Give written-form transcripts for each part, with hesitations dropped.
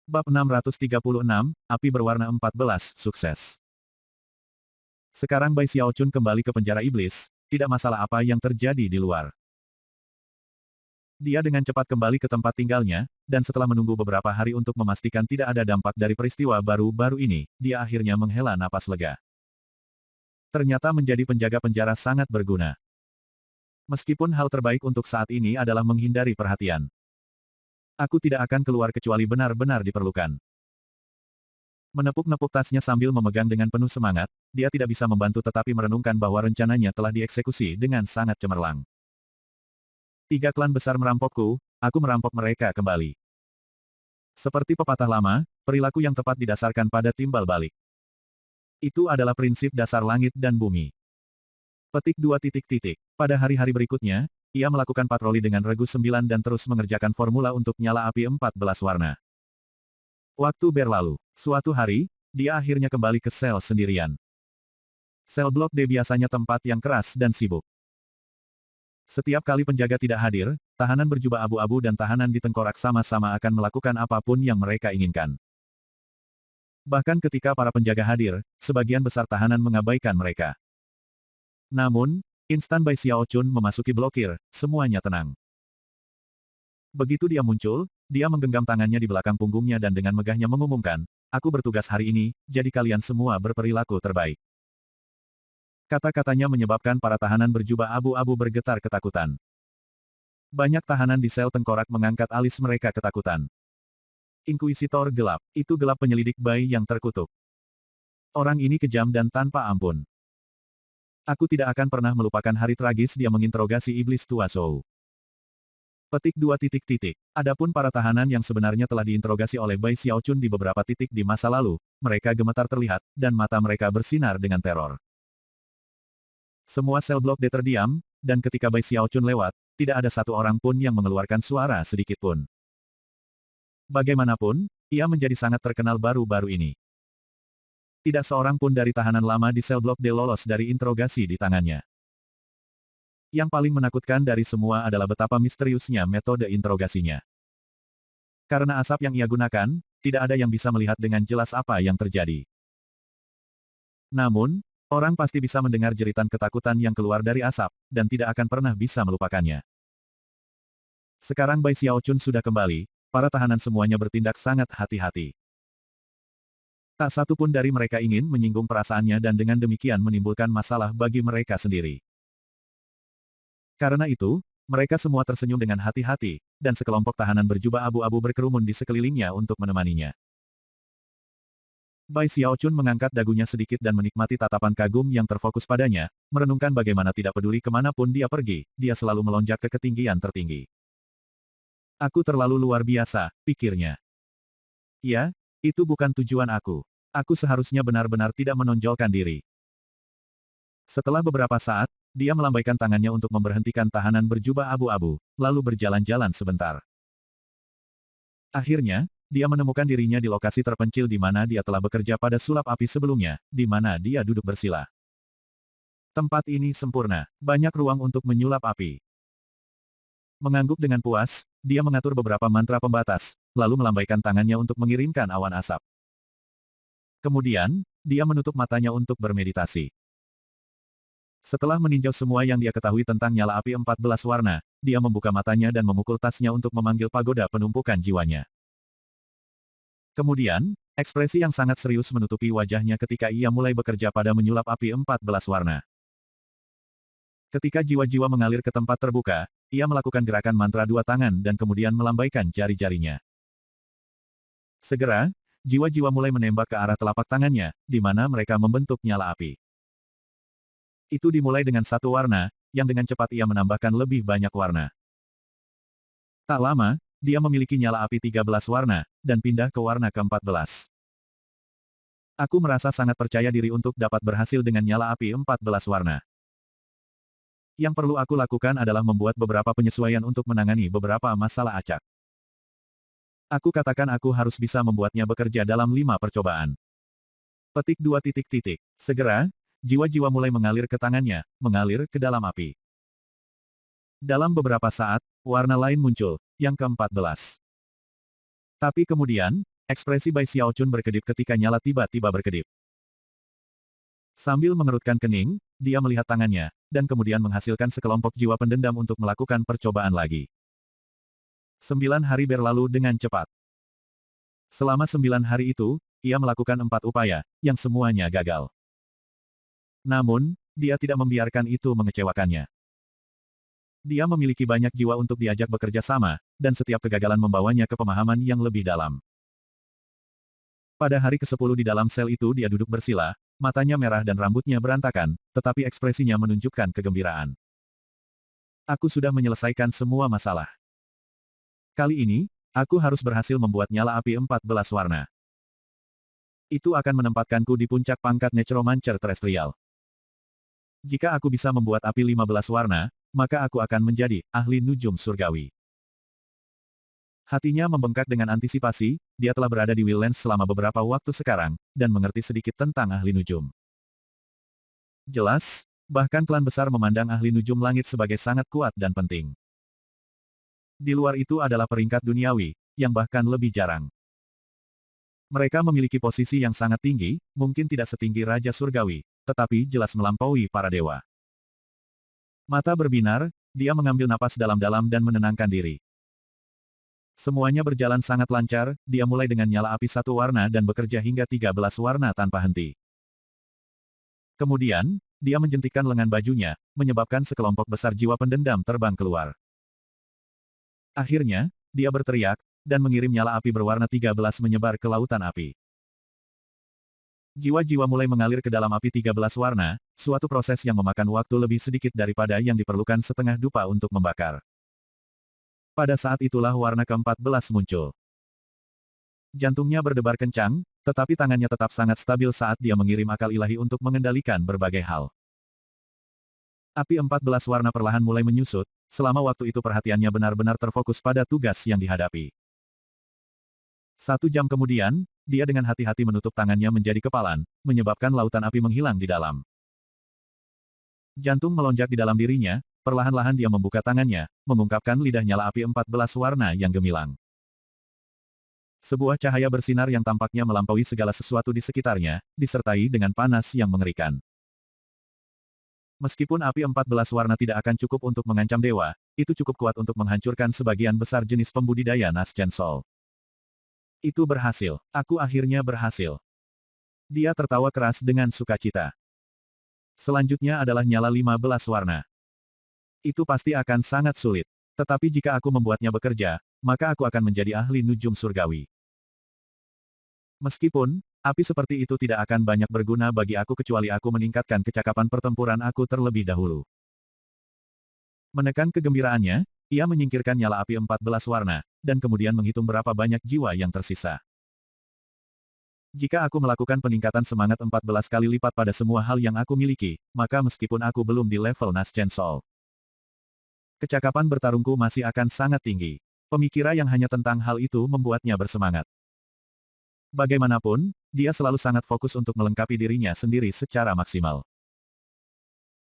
Bab 636, Api Berwarna 14, Sukses. Sekarang Bai Xiaochun kembali ke penjara iblis, tidak masalah apa yang terjadi di luar. Dia dengan cepat kembali ke tempat tinggalnya, dan setelah menunggu beberapa hari untuk memastikan tidak ada dampak dari peristiwa baru-baru ini, dia akhirnya menghela napas lega. Ternyata menjadi penjaga penjara sangat berguna. Meskipun hal terbaik untuk saat ini adalah menghindari perhatian. Aku tidak akan keluar kecuali benar-benar diperlukan. Menepuk-nepuk tasnya sambil memegang dengan penuh semangat, dia tidak bisa membantu tetapi merenungkan bahwa rencananya telah dieksekusi dengan sangat cemerlang. 3 klan besar merampokku, aku merampok mereka kembali. Seperti pepatah lama, perilaku yang tepat didasarkan pada timbal balik. Itu adalah prinsip dasar langit dan bumi. Petik 2 titik. Pada hari-hari berikutnya, ia melakukan patroli dengan regu 9 dan terus mengerjakan formula untuk nyala api 14 warna. Waktu berlalu. Suatu hari, dia akhirnya kembali ke sel sendirian. Sel blok D biasanya tempat yang keras dan sibuk. Setiap kali penjaga tidak hadir, tahanan berjubah abu-abu dan tahanan di tengkorak sama-sama akan melakukan apapun yang mereka inginkan. Bahkan ketika para penjaga hadir, sebagian besar tahanan mengabaikan mereka. Namun, instan Bai Xiaochun memasuki blokir, semuanya tenang. Begitu dia muncul, dia menggenggam tangannya di belakang punggungnya dan dengan megahnya mengumumkan, "Aku bertugas hari ini, jadi kalian semua berperilaku terbaik." Kata-katanya menyebabkan para tahanan berjubah abu-abu bergetar ketakutan. Banyak tahanan di sel tengkorak mengangkat alis mereka ketakutan. Inkuisitor gelap, itu gelap penyelidik Bai yang terkutuk. Orang ini kejam dan tanpa ampun. Aku tidak akan pernah melupakan hari tragis dia menginterogasi iblis tua Zhou. Petik 2 titik. Adapun para tahanan yang sebenarnya telah diinterogasi oleh Bai Xiaochun di beberapa titik di masa lalu, mereka gemetar terlihat, dan mata mereka bersinar dengan teror. Semua sel blok D terdiam, dan ketika Bai Xiaochun lewat, tidak ada satu orang pun yang mengeluarkan suara sedikit pun. Bagaimanapun, ia menjadi sangat terkenal baru-baru ini. Tidak seorang pun dari tahanan lama di sel blok D lolos dari interogasi di tangannya. Yang paling menakutkan dari semua adalah betapa misteriusnya metode interogasinya. Karena asap yang ia gunakan, tidak ada yang bisa melihat dengan jelas apa yang terjadi. Namun, orang pasti bisa mendengar jeritan ketakutan yang keluar dari asap, dan tidak akan pernah bisa melupakannya. Sekarang Bai Xiaochun sudah kembali, para tahanan semuanya bertindak sangat hati-hati. Tak satu pun dari mereka ingin menyinggung perasaannya dan dengan demikian menimbulkan masalah bagi mereka sendiri. Karena itu, mereka semua tersenyum dengan hati-hati, dan sekelompok tahanan berjubah abu-abu berkerumun di sekelilingnya untuk menemaninya. Bai Xiaochun mengangkat dagunya sedikit dan menikmati tatapan kagum yang terfokus padanya, merenungkan bagaimana tidak peduli kemanapun dia pergi, dia selalu melonjak ke ketinggian tertinggi. Aku terlalu luar biasa, pikirnya. Ya, itu bukan tujuan aku. Aku seharusnya benar-benar tidak menonjolkan diri. Setelah beberapa saat, dia melambaikan tangannya untuk memberhentikan tahanan berjubah abu-abu, lalu berjalan-jalan sebentar. Akhirnya, dia menemukan dirinya di lokasi terpencil di mana dia telah bekerja pada sulap api sebelumnya, di mana dia duduk bersila. Tempat ini sempurna, banyak ruang untuk menyulap api. Mengangguk dengan puas, dia mengatur beberapa mantra pembatas, lalu melambaikan tangannya untuk mengirimkan awan asap. Kemudian, dia menutup matanya untuk bermeditasi. Setelah meninjau semua yang dia ketahui tentang nyala api 14 warna, dia membuka matanya dan memukul tasnya untuk memanggil pagoda penumpukan jiwanya. Kemudian, ekspresi yang sangat serius menutupi wajahnya ketika ia mulai bekerja pada menyulap api 14 warna. Ketika jiwa-jiwa mengalir ke tempat terbuka, ia melakukan gerakan mantra 2 tangan dan kemudian melambaikan jari-jarinya. Segera, jiwa-jiwa mulai menembak ke arah telapak tangannya, di mana mereka membentuk nyala api. Itu dimulai dengan 1 warna, yang dengan cepat ia menambahkan lebih banyak warna. Tak lama, dia memiliki nyala api 13 warna, dan pindah ke warna ke-14. Aku merasa sangat percaya diri untuk dapat berhasil dengan nyala api 14 warna. Yang perlu aku lakukan adalah membuat beberapa penyesuaian untuk menangani beberapa masalah acak. Aku katakan aku harus bisa membuatnya bekerja dalam 5 percobaan. Petik 2 titik. Segera, jiwa-jiwa mulai mengalir ke tangannya, mengalir ke dalam api. Dalam beberapa saat, warna lain muncul, yang ke-14. Tapi kemudian, Ekspresi Bai Xiaochun berkedip ketika nyala tiba-tiba berkedip. Sambil mengerutkan kening, dia melihat tangannya, dan kemudian menghasilkan sekelompok jiwa pendendam untuk melakukan percobaan lagi. 9 hari berlalu dengan cepat. Selama 9 hari itu, ia melakukan 4 upaya, yang semuanya gagal. Namun, dia tidak membiarkan itu mengecewakannya. Dia memiliki banyak jiwa untuk diajak bekerja sama, dan setiap kegagalan membawanya ke pemahaman yang lebih dalam. Pada hari ke-10 di dalam sel itu dia duduk bersila, matanya merah dan rambutnya berantakan, tetapi ekspresinya menunjukkan kegembiraan. Aku sudah menyelesaikan semua masalah. Kali ini, aku harus berhasil membuat nyala api 14 warna. Itu akan menempatkanku di puncak pangkat Necromancer Terestrial. Jika aku bisa membuat api 15 warna, maka aku akan menjadi ahli nujum surgawi. Hatinya membengkak dengan antisipasi, dia telah berada di Willens selama beberapa waktu sekarang, dan mengerti sedikit tentang ahli nujum. Jelas, bahkan klan besar memandang ahli nujum langit sebagai sangat kuat dan penting. Di luar itu adalah peringkat duniawi, yang bahkan lebih jarang. Mereka memiliki posisi yang sangat tinggi, mungkin tidak setinggi Raja Surgawi, tetapi jelas melampaui para dewa. Mata berbinar, dia mengambil napas dalam-dalam dan menenangkan diri. Semuanya berjalan sangat lancar, dia mulai dengan nyala api 1 warna dan bekerja hingga 13 warna tanpa henti. Kemudian, dia menjentikkan lengan bajunya, menyebabkan sekelompok besar jiwa pendendam terbang keluar. Akhirnya, dia berteriak, dan mengirim nyala api berwarna 13 menyebar ke lautan api. Jiwa-jiwa mulai mengalir ke dalam api 13 warna, suatu proses yang memakan waktu lebih sedikit daripada yang diperlukan setengah dupa untuk membakar. Pada saat itulah warna ke-14 muncul. Jantungnya berdebar kencang, tetapi tangannya tetap sangat stabil saat dia mengirim akal ilahi untuk mengendalikan berbagai hal. Api 14 warna perlahan mulai menyusut, selama waktu itu perhatiannya benar-benar terfokus pada tugas yang dihadapi. 1 jam kemudian, dia dengan hati-hati menutup tangannya menjadi kepalan, menyebabkan lautan api menghilang di dalam. Jantung melonjak di dalam dirinya, perlahan-lahan dia membuka tangannya, mengungkapkan lidah nyala api 14 warna yang gemilang. Sebuah cahaya bersinar yang tampaknya melampaui segala sesuatu di sekitarnya, disertai dengan panas yang mengerikan. Meskipun api 14 warna tidak akan cukup untuk mengancam dewa, itu cukup kuat untuk menghancurkan sebagian besar jenis pembudidaya Naschen Soul. Itu berhasil. Aku akhirnya berhasil. Dia tertawa keras dengan sukacita. Selanjutnya adalah nyala 15 warna. Itu pasti akan sangat sulit. Tetapi jika aku membuatnya bekerja, maka aku akan menjadi ahli nujum surgawi. Meskipun, api seperti itu tidak akan banyak berguna bagi aku kecuali aku meningkatkan kecakapan pertempuran aku terlebih dahulu. Menekan kegembiraannya, ia menyingkirkan nyala api 14 warna, dan kemudian menghitung berapa banyak jiwa yang tersisa. Jika aku melakukan peningkatan semangat 14 kali lipat pada semua hal yang aku miliki, maka meskipun aku belum di level Naschen Soul, kecakapan bertarungku masih akan sangat tinggi. Pemikiran yang hanya tentang hal itu membuatnya bersemangat. Bagaimanapun, dia selalu sangat fokus untuk melengkapi dirinya sendiri secara maksimal.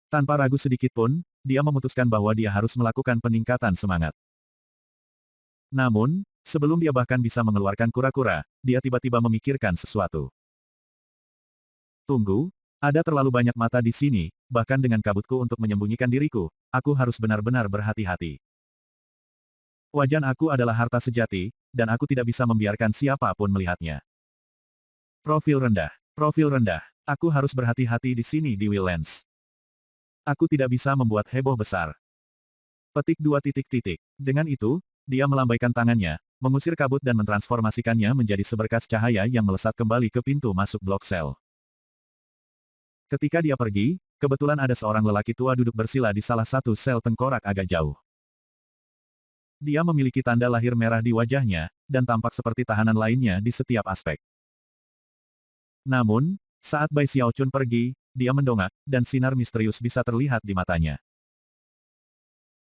Tanpa ragu sedikit pun, dia memutuskan bahwa dia harus melakukan peningkatan semangat. Namun, sebelum dia bahkan bisa mengeluarkan kura-kura, dia tiba-tiba memikirkan sesuatu. Tunggu, ada terlalu banyak mata di sini, bahkan dengan kabutku untuk menyembunyikan diriku, aku harus benar-benar berhati-hati. Wajan aku adalah harta sejati, dan aku tidak bisa membiarkan siapapun melihatnya. Profil rendah. Profil rendah. Aku harus berhati-hati di sini di Willens. Aku tidak bisa membuat heboh besar. Petik 2 titik. Dengan itu, dia melambaikan tangannya, mengusir kabut dan mentransformasikannya menjadi seberkas cahaya yang melesat kembali ke pintu masuk blok sel. Ketika dia pergi, kebetulan ada seorang lelaki tua duduk bersila di salah satu sel tengkorak agak jauh. Dia memiliki tanda lahir merah di wajahnya, dan tampak seperti tahanan lainnya di setiap aspek. Namun, saat Bai Xiaochun pergi, dia mendongak, dan sinar misterius bisa terlihat di matanya.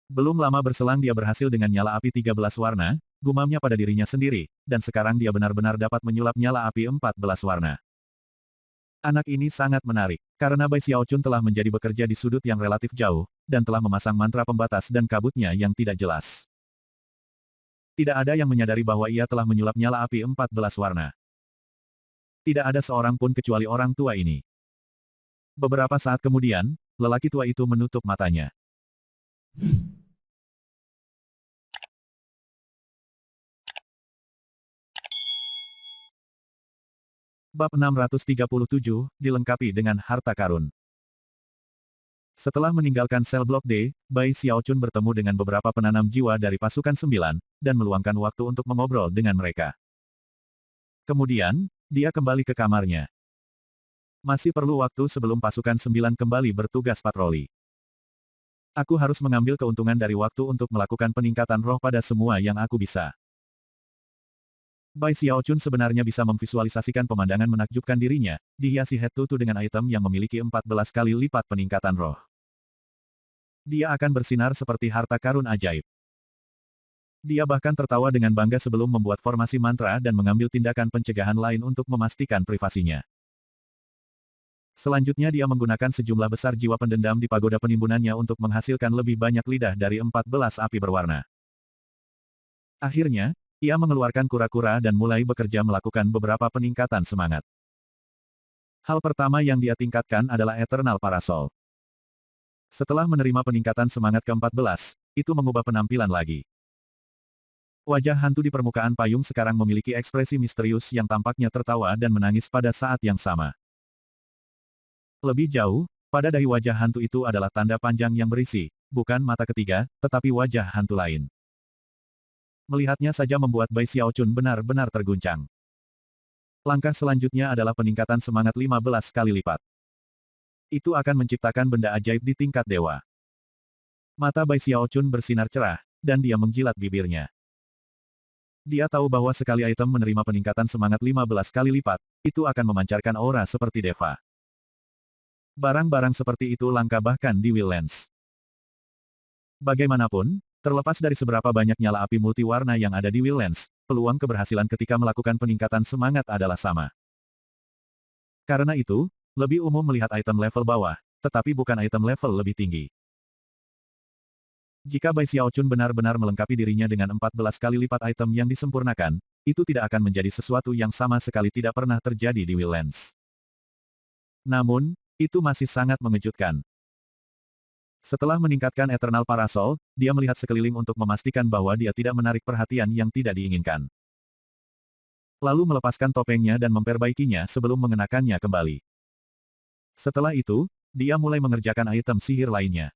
Belum lama berselang dia berhasil dengan nyala api 13 warna, gumamnya pada dirinya sendiri, dan sekarang dia benar-benar dapat menyulap nyala api 14 warna. Anak ini sangat menarik, karena Bai Xiaochun telah menjadi bekerja di sudut yang relatif jauh, dan telah memasang mantra pembatas dan kabutnya yang tidak jelas. Tidak ada yang menyadari bahwa ia telah menyulap nyala api 14 warna. Tidak ada seorang pun kecuali orang tua ini. Beberapa saat kemudian, lelaki tua itu menutup matanya. Bab 637, dilengkapi dengan harta karun. Setelah meninggalkan sel Blok D, Bai Xiaochun bertemu dengan beberapa penanam jiwa dari pasukan 9, dan meluangkan waktu untuk mengobrol dengan mereka. Kemudian, dia kembali ke kamarnya. Masih perlu waktu sebelum pasukan 9 kembali bertugas patroli. Aku harus mengambil keuntungan dari waktu untuk melakukan peningkatan roh pada semua yang aku bisa. Bai Xiaochun sebenarnya bisa memvisualisasikan pemandangan menakjubkan dirinya, dihiasi head tutu dengan item yang memiliki 14 kali lipat peningkatan roh. Dia akan bersinar seperti harta karun ajaib. Dia bahkan tertawa dengan bangga sebelum membuat formasi mantra dan mengambil tindakan pencegahan lain untuk memastikan privasinya. Selanjutnya dia menggunakan sejumlah besar jiwa pendendam di pagoda penimbunannya untuk menghasilkan lebih banyak lidah dari 14 api berwarna. Akhirnya, ia mengeluarkan kura-kura dan mulai bekerja melakukan beberapa peningkatan semangat. Hal pertama yang dia tingkatkan adalah Eternal Parasol. Setelah menerima peningkatan semangat ke-14, itu mengubah penampilan lagi. Wajah hantu di permukaan payung sekarang memiliki ekspresi misterius yang tampaknya tertawa dan menangis pada saat yang sama. Lebih jauh, pada dahi wajah hantu itu adalah tanda panjang yang berisi, bukan mata ketiga, tetapi wajah hantu lain. Melihatnya saja membuat Bai Xiaochun benar-benar terguncang. Langkah selanjutnya adalah peningkatan semangat 15 kali lipat. Itu akan menciptakan benda ajaib di tingkat dewa. Mata Bai Xiaochun bersinar cerah, dan dia menjilat bibirnya. Dia tahu bahwa sekali item menerima peningkatan semangat 15 kali lipat, itu akan memancarkan aura seperti deva. Barang-barang seperti itu langka bahkan di Wildlands. Bagaimanapun, terlepas dari seberapa banyak nyala api multiwarna yang ada di Wildlands, peluang keberhasilan ketika melakukan peningkatan semangat adalah sama. Karena itu, lebih umum melihat item level bawah, tetapi bukan item level lebih tinggi. Jika Bai Xiaochun benar-benar melengkapi dirinya dengan 14 kali lipat item yang disempurnakan, itu tidak akan menjadi sesuatu yang sama sekali tidak pernah terjadi di Wildlands. Namun, itu masih sangat mengejutkan. Setelah meningkatkan Eternal Parasol, dia melihat sekeliling untuk memastikan bahwa dia tidak menarik perhatian yang tidak diinginkan. Lalu melepaskan topengnya dan memperbaikinya sebelum mengenakannya kembali. Setelah itu, dia mulai mengerjakan item sihir lainnya.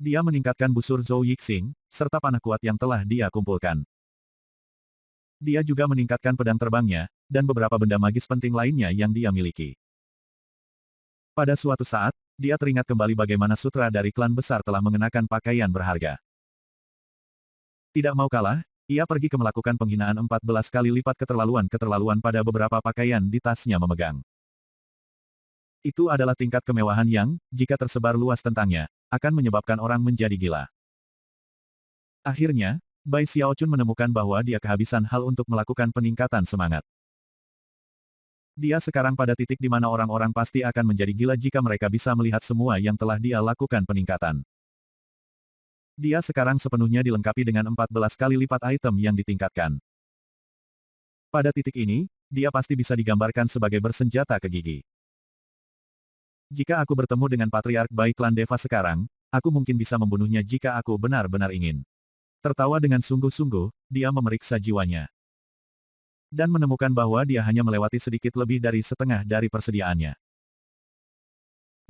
Dia meningkatkan busur Zhou Yixing, serta panah kuat yang telah dia kumpulkan. Dia juga meningkatkan pedang terbangnya, dan beberapa benda magis penting lainnya yang dia miliki. Pada suatu saat, dia teringat kembali bagaimana sutra dari klan besar telah mengenakan pakaian berharga. Tidak mau kalah, ia pergi ke melakukan penghinaan 14 kali lipat keterlaluan pada beberapa pakaian di tasnya memegang. Itu adalah tingkat kemewahan yang, jika tersebar luas tentangnya, akan menyebabkan orang menjadi gila. Akhirnya, Bai Xiaochun menemukan bahwa dia kehabisan hal untuk melakukan peningkatan semangat. Dia sekarang pada titik di mana orang-orang pasti akan menjadi gila jika mereka bisa melihat semua yang telah dia lakukan peningkatan. Dia sekarang sepenuhnya dilengkapi dengan 14 kali lipat item yang ditingkatkan. Pada titik ini, dia pasti bisa digambarkan sebagai bersenjata ke gigi. Jika aku bertemu dengan Patriark Bai Klan Deva sekarang, aku mungkin bisa membunuhnya jika aku benar-benar ingin. Tertawa dengan sungguh-sungguh, dia memeriksa jiwanya. Dan menemukan bahwa dia hanya melewati sedikit lebih dari setengah dari persediaannya.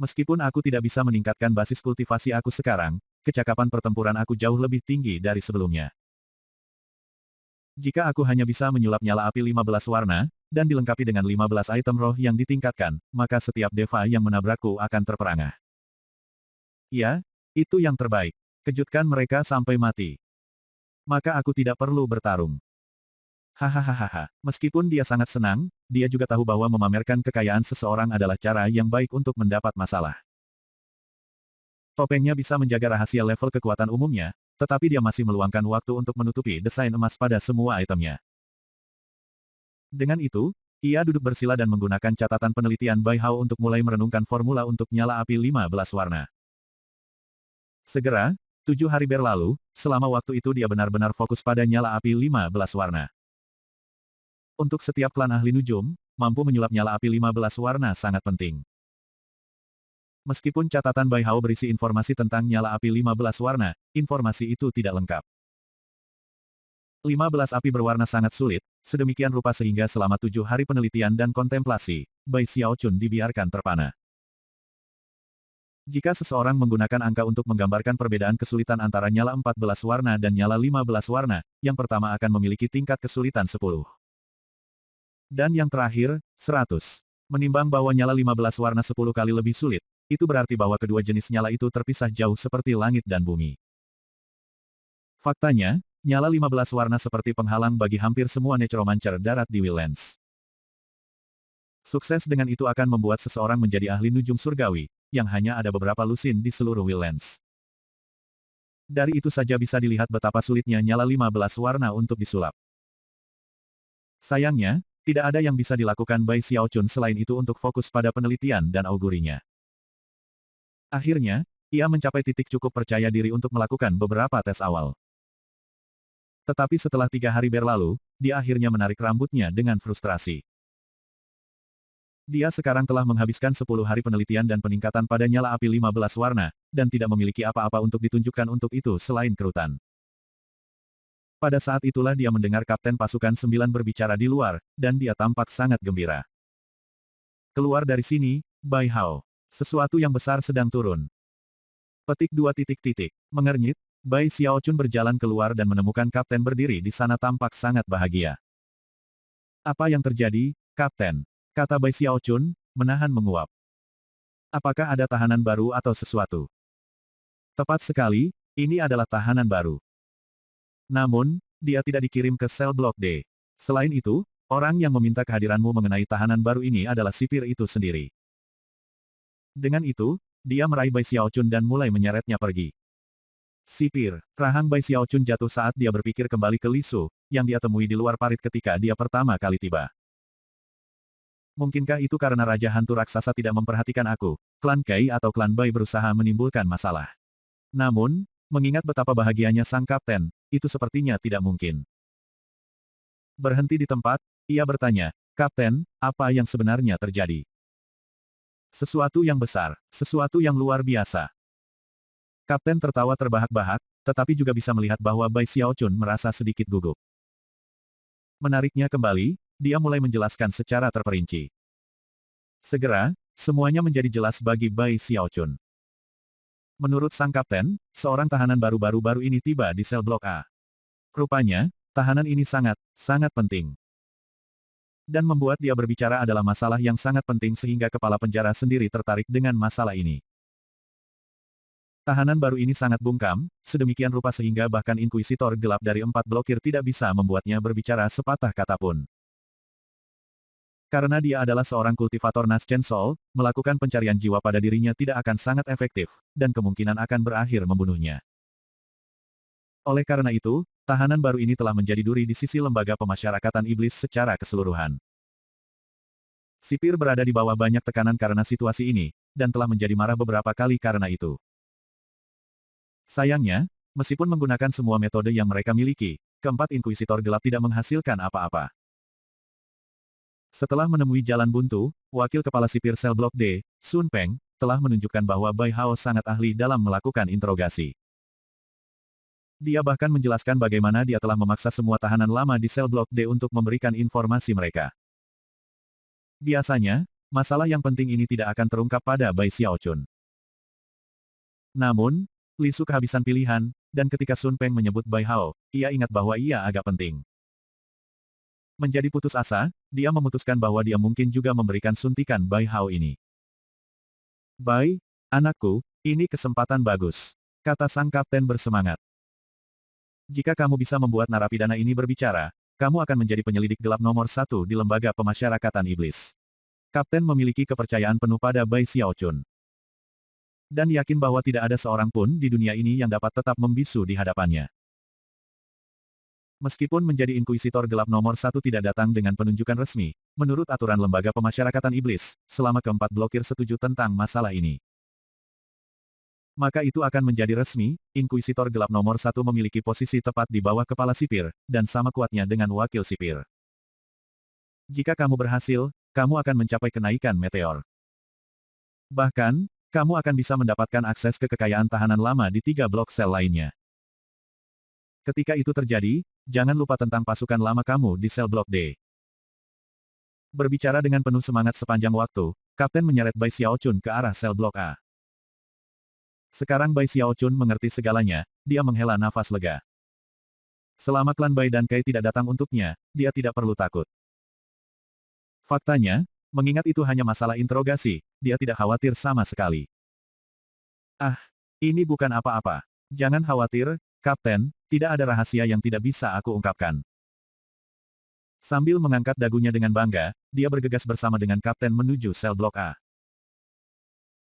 Meskipun aku tidak bisa meningkatkan basis kultivasi aku sekarang, kecakapan pertempuran aku jauh lebih tinggi dari sebelumnya. Jika aku hanya bisa menyulap nyala api 15 warna, dan dilengkapi dengan 15 item roh yang ditingkatkan, maka setiap deva yang menabrakku akan terperangah. Ya, itu yang terbaik. Kejutkan mereka sampai mati. Maka aku tidak perlu bertarung. Hahaha. Meskipun dia sangat senang, dia juga tahu bahwa memamerkan kekayaan seseorang adalah cara yang baik untuk mendapat masalah. Topengnya bisa menjaga rahasia level kekuatan umumnya, tetapi dia masih meluangkan waktu untuk menutupi desain emas pada semua itemnya. Dengan itu, ia duduk bersila dan menggunakan catatan penelitian Bai Hao untuk mulai merenungkan formula untuk nyala api 15 warna. Segera, 7 hari berlalu, selama waktu itu dia benar-benar fokus pada nyala api 15 warna. Untuk setiap klan ahli nujum, mampu menyulap nyala api 15 warna sangat penting. Meskipun catatan Bai Hao berisi informasi tentang nyala api 15 warna, informasi itu tidak lengkap. 15 api berwarna sangat sulit, sedemikian rupa sehingga selama 7 hari penelitian dan kontemplasi, Bai Xiaochun dibiarkan terpana. Jika seseorang menggunakan angka untuk menggambarkan perbedaan kesulitan antara nyala 14 warna dan nyala 15 warna, yang pertama akan memiliki tingkat kesulitan 10. Dan yang terakhir, 100. Menimbang bahwa nyala 15 warna 10 kali lebih sulit, itu berarti bahwa kedua jenis nyala itu terpisah jauh seperti langit dan bumi. Faktanya, nyala 15 warna seperti penghalang bagi hampir semua necromancer darat di Wildlands. Sukses dengan itu akan membuat seseorang menjadi ahli nujum surgawi, yang hanya ada beberapa lusin di seluruh Wildlands. Dari itu saja bisa dilihat betapa sulitnya nyala 15 warna untuk disulap. Sayangnya, tidak ada yang bisa dilakukan Bai Xiaochun selain itu untuk fokus pada penelitian dan augurinya. Akhirnya, ia mencapai titik cukup percaya diri untuk melakukan beberapa tes awal. Tetapi setelah 3 hari berlalu, dia akhirnya menarik rambutnya dengan frustrasi. Dia sekarang telah menghabiskan 10 hari penelitian dan peningkatan pada nyala api 15 warna, dan tidak memiliki apa-apa untuk ditunjukkan untuk itu selain kerutan. Pada saat itulah dia mendengar Kapten Pasukan 9 berbicara di luar, dan dia tampak sangat gembira. Keluar dari sini, Bai Hao. Sesuatu yang besar sedang turun. Petik 2. Mengernyit, Bai Xiaochun berjalan keluar dan menemukan Kapten berdiri di sana tampak sangat bahagia. Apa yang terjadi, Kapten? Kata Bai Xiaochun, menahan menguap. Apakah ada tahanan baru atau sesuatu? Tepat sekali, ini adalah tahanan baru. Namun, dia tidak dikirim ke sel blok D. Selain itu, orang yang meminta kehadiranmu mengenai tahanan baru ini adalah sipir itu sendiri. Dengan itu, dia meraih Bai Xiaochun dan mulai menyeretnya pergi. Sipir, rahang Bai Xiaochun jatuh saat dia berpikir kembali ke Li Su, yang dia temui di luar parit ketika dia pertama kali tiba. Mungkinkah itu karena Raja Hantu Raksasa tidak memperhatikan aku, klan Kai atau klan Bai berusaha menimbulkan masalah. Namun, mengingat betapa bahagianya sang kapten, itu sepertinya tidak mungkin. Berhenti di tempat, ia bertanya, Kapten, apa yang sebenarnya terjadi? Sesuatu yang besar, sesuatu yang luar biasa. Kapten tertawa terbahak-bahak, tetapi juga bisa melihat bahwa Bai Xiaochun merasa sedikit gugup. Menariknya kembali, dia mulai menjelaskan secara terperinci. Segera, semuanya menjadi jelas bagi Bai Xiaochun. Menurut sang kapten, seorang tahanan baru-baru ini tiba di sel blok A. Rupanya, tahanan ini sangat penting. Dan membuat dia berbicara adalah masalah yang sangat penting sehingga kepala penjara sendiri tertarik dengan masalah ini. Tahanan baru ini sangat bungkam, sedemikian rupa sehingga bahkan Inkuisitor gelap dari 4 blokir tidak bisa membuatnya berbicara sepatah kata pun. Karena dia adalah seorang kultivator Naschen Soul, melakukan pencarian jiwa pada dirinya tidak akan sangat efektif, dan kemungkinan akan berakhir membunuhnya. Oleh karena itu, tahanan baru ini telah menjadi duri di sisi lembaga pemasyarakatan iblis secara keseluruhan. Sipir berada di bawah banyak tekanan karena situasi ini, dan telah menjadi marah beberapa kali karena itu. Sayangnya, meskipun menggunakan semua metode yang mereka miliki, keempat Inkuisitor gelap tidak menghasilkan apa-apa. Setelah menemui jalan buntu, wakil kepala sipir sel blok D, Sun Peng, telah menunjukkan bahwa Bai Hao sangat ahli dalam melakukan interogasi. Dia bahkan menjelaskan bagaimana dia telah memaksa semua tahanan lama di sel blok D untuk memberikan informasi mereka. Biasanya, masalah yang penting ini tidak akan terungkap pada Bai Xiaochun. Namun, Li Su kehabisan pilihan, dan ketika Sun Peng menyebut Bai Hao, ia ingat bahwa ia agak penting. Menjadi putus asa, dia memutuskan bahwa dia mungkin juga memberikan suntikan Bai Hao ini. Bai, anakku, ini kesempatan bagus, kata sang kapten bersemangat. Jika kamu bisa membuat narapidana ini berbicara, kamu akan menjadi penyelidik gelap nomor 1 di lembaga pemasyarakatan iblis. Kapten memiliki kepercayaan penuh pada Bai Xiaochun. Dan yakin bahwa tidak ada seorang pun di dunia ini yang dapat tetap membisu di hadapannya. Meskipun menjadi Inkuisitor gelap nomor 1 tidak datang dengan penunjukan resmi, menurut aturan lembaga pemasyarakatan iblis, selama keempat blokir setuju tentang masalah ini. Maka itu akan menjadi resmi, Inkuisitor Gelap nomor 1 memiliki posisi tepat di bawah kepala sipir, dan sama kuatnya dengan wakil sipir. Jika kamu berhasil, kamu akan mencapai kenaikan meteor. Bahkan, kamu akan bisa mendapatkan akses ke kekayaan tahanan lama di 3 blok sel lainnya. Ketika itu terjadi, jangan lupa tentang pasukan lama kamu di sel blok D. Berbicara dengan penuh semangat sepanjang waktu, Kapten menyeret Bai Xiaochun ke arah sel blok A. Sekarang Bai Xiaochun mengerti segalanya, dia menghela nafas lega. Selama klan Bai dan Kai tidak datang untuknya, dia tidak perlu takut. Faktanya, mengingat itu hanya masalah interogasi, dia tidak khawatir sama sekali. Ah, ini bukan apa-apa. Jangan khawatir, Kapten, tidak ada rahasia yang tidak bisa aku ungkapkan. Sambil mengangkat dagunya dengan bangga, dia bergegas bersama dengan Kapten menuju sel blok A.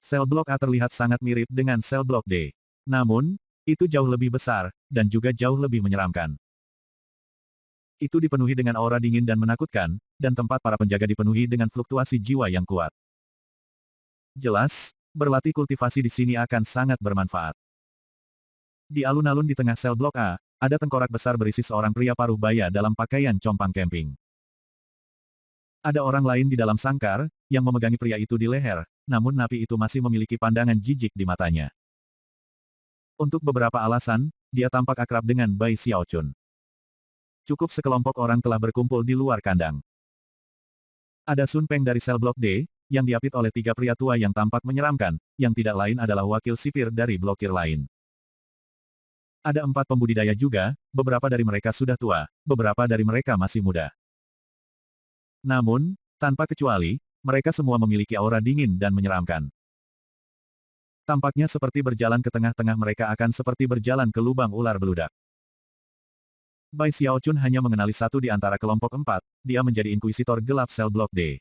Sel blok A terlihat sangat mirip dengan sel blok D. Namun, itu jauh lebih besar, dan juga jauh lebih menyeramkan. Itu dipenuhi dengan aura dingin dan menakutkan, dan tempat para penjaga dipenuhi dengan fluktuasi jiwa yang kuat. Jelas, berlatih kultivasi di sini akan sangat bermanfaat. Di alun-alun di tengah sel blok A, ada tengkorak besar berisi seorang pria paruh baya dalam pakaian compang camping. Ada orang lain di dalam sangkar, yang memegangi pria itu di leher, namun napi itu masih memiliki pandangan jijik di matanya. Untuk beberapa alasan, dia tampak akrab dengan Bai Xiaochun. Cukup sekelompok orang telah berkumpul di luar kandang. Ada Sun Peng dari sel blok D, yang diapit oleh 3 pria tua yang tampak menyeramkan, yang tidak lain adalah wakil sipir dari blokir lain. Ada 4 pembudidaya juga, beberapa dari mereka sudah tua, beberapa dari mereka masih muda. Namun, tanpa kecuali, mereka semua memiliki aura dingin dan menyeramkan. Tampaknya seperti berjalan ke tengah-tengah mereka akan seperti berjalan ke lubang ular beludak. Bai Xiaochun hanya mengenali satu di antara kelompok 4, dia menjadi inkuisitor gelap sel blok D.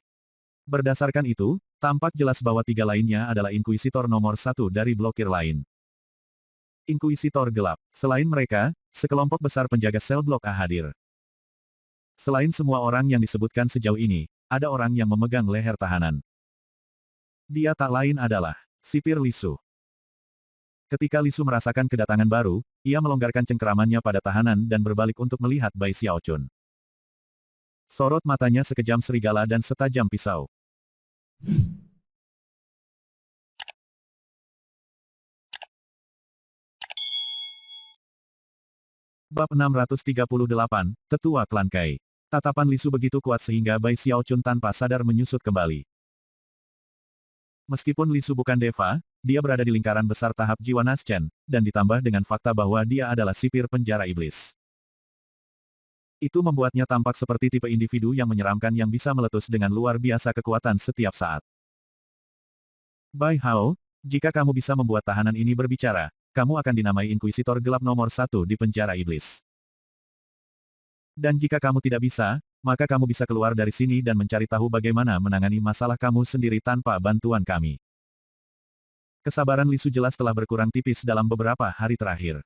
Berdasarkan itu, tampak jelas bahwa 3 lainnya adalah inkuisitor nomor 1 dari blokir lain. Inkuisitor gelap. Selain mereka, sekelompok besar penjaga sel blok A hadir. Selain semua orang yang disebutkan sejauh ini, ada orang yang memegang leher tahanan. Dia tak lain adalah sipir Li Su. Ketika Li Su merasakan kedatangan baru, ia melonggarkan cengkeramannya pada tahanan dan berbalik untuk melihat Bai Xiaochun. Sorot matanya sekejam serigala dan setajam pisau. Bab 638, Tetua Klan Kai. Tatapan Li Su begitu kuat sehingga Bai Xiaochun tanpa sadar menyusut kembali. Meskipun Li Su bukan deva, dia berada di lingkaran besar tahap jiwa Naschen, dan ditambah dengan fakta bahwa dia adalah sipir penjara iblis. Itu membuatnya tampak seperti tipe individu yang menyeramkan yang bisa meletus dengan luar biasa kekuatan setiap saat. Bai Hao, jika kamu bisa membuat tahanan ini berbicara, kamu akan dinamai inkuisitor gelap nomor 1 di penjara iblis. Dan jika kamu tidak bisa, maka kamu bisa keluar dari sini dan mencari tahu bagaimana menangani masalah kamu sendiri tanpa bantuan kami. Kesabaran Li Su jelas telah berkurang tipis dalam beberapa hari terakhir.